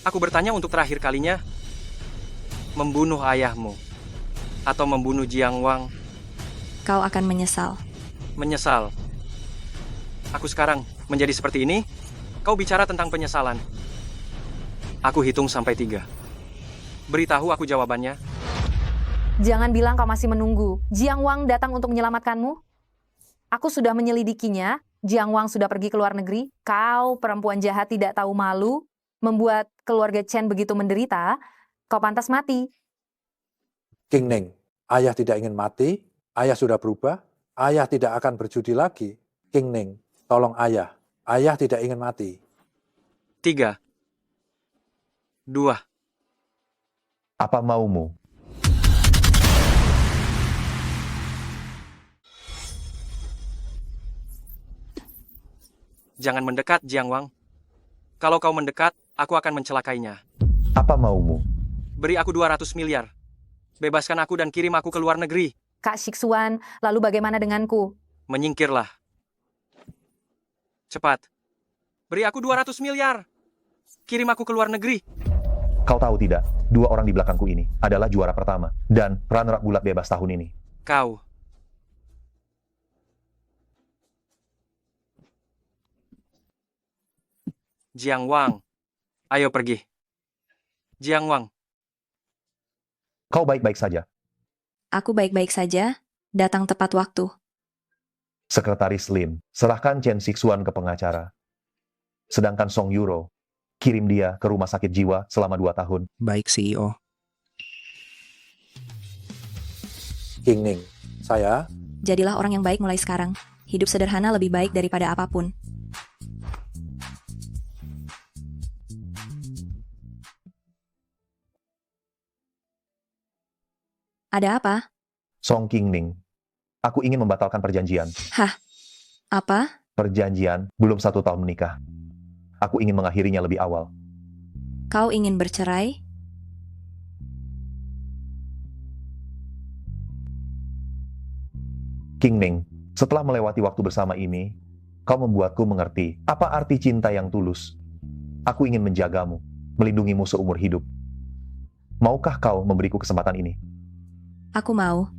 Aku bertanya untuk terakhir kalinya. Membunuh ayahmu atau membunuh Jiang Wang? Kau akan menyesal. Menyesal. Aku sekarang menjadi seperti ini. Kau bicara tentang penyesalan. Aku hitung sampai 3. Beritahu aku jawabannya. Jangan bilang kau masih menunggu. Jiang Wang datang untuk menyelamatkanmu. Aku sudah menyelidikinya. Jiang Wang sudah pergi ke luar negeri. Kau, perempuan jahat tidak tahu malu, membuat keluarga Chen begitu menderita. Kau pantas mati. Qingning, ayah tidak ingin mati. Ayah sudah berubah. Ayah tidak akan berjudi lagi. Qingning, tolong ayah. Ayah tidak ingin mati. 3, 2. Apa maumu? Jangan mendekat, Jiang Wang. Kalau kau mendekat, aku akan mencelakainya. Apa maumu? Beri aku 200 miliar. Bebaskan aku dan kirim aku ke luar negeri. Kak Shixuan, lalu bagaimana denganku? Menyingkirlah. Cepat. Beri aku 200 miliar. Kirim aku ke luar negeri. Kau tahu tidak, 2 orang di belakangku ini adalah juara pertama dan runner-up bulat bebas tahun ini. Kau. Jiang Wang. Ayo pergi. Jiang Wang. Kau baik-baik saja. Aku baik-baik saja, datang tepat waktu. Sekretaris Lin, serahkan Chen Shixuan ke pengacara. Sedangkan Song Yuro, kirim dia ke rumah sakit jiwa selama 2 tahun. Baik, CEO. Qingning, saya... Jadilah orang yang baik mulai sekarang. Hidup sederhana lebih baik daripada apapun. Ada apa? Song Qingning, aku ingin membatalkan perjanjian. Hah? Apa? Perjanjian belum 1 tahun menikah. Aku ingin mengakhirinya lebih awal. Kau ingin bercerai? Qingning, setelah melewati waktu bersama ini, kau membuatku mengerti apa arti cinta yang tulus. Aku ingin menjagamu, melindungimu seumur hidup. Maukah kau memberiku kesempatan ini? Aku mau.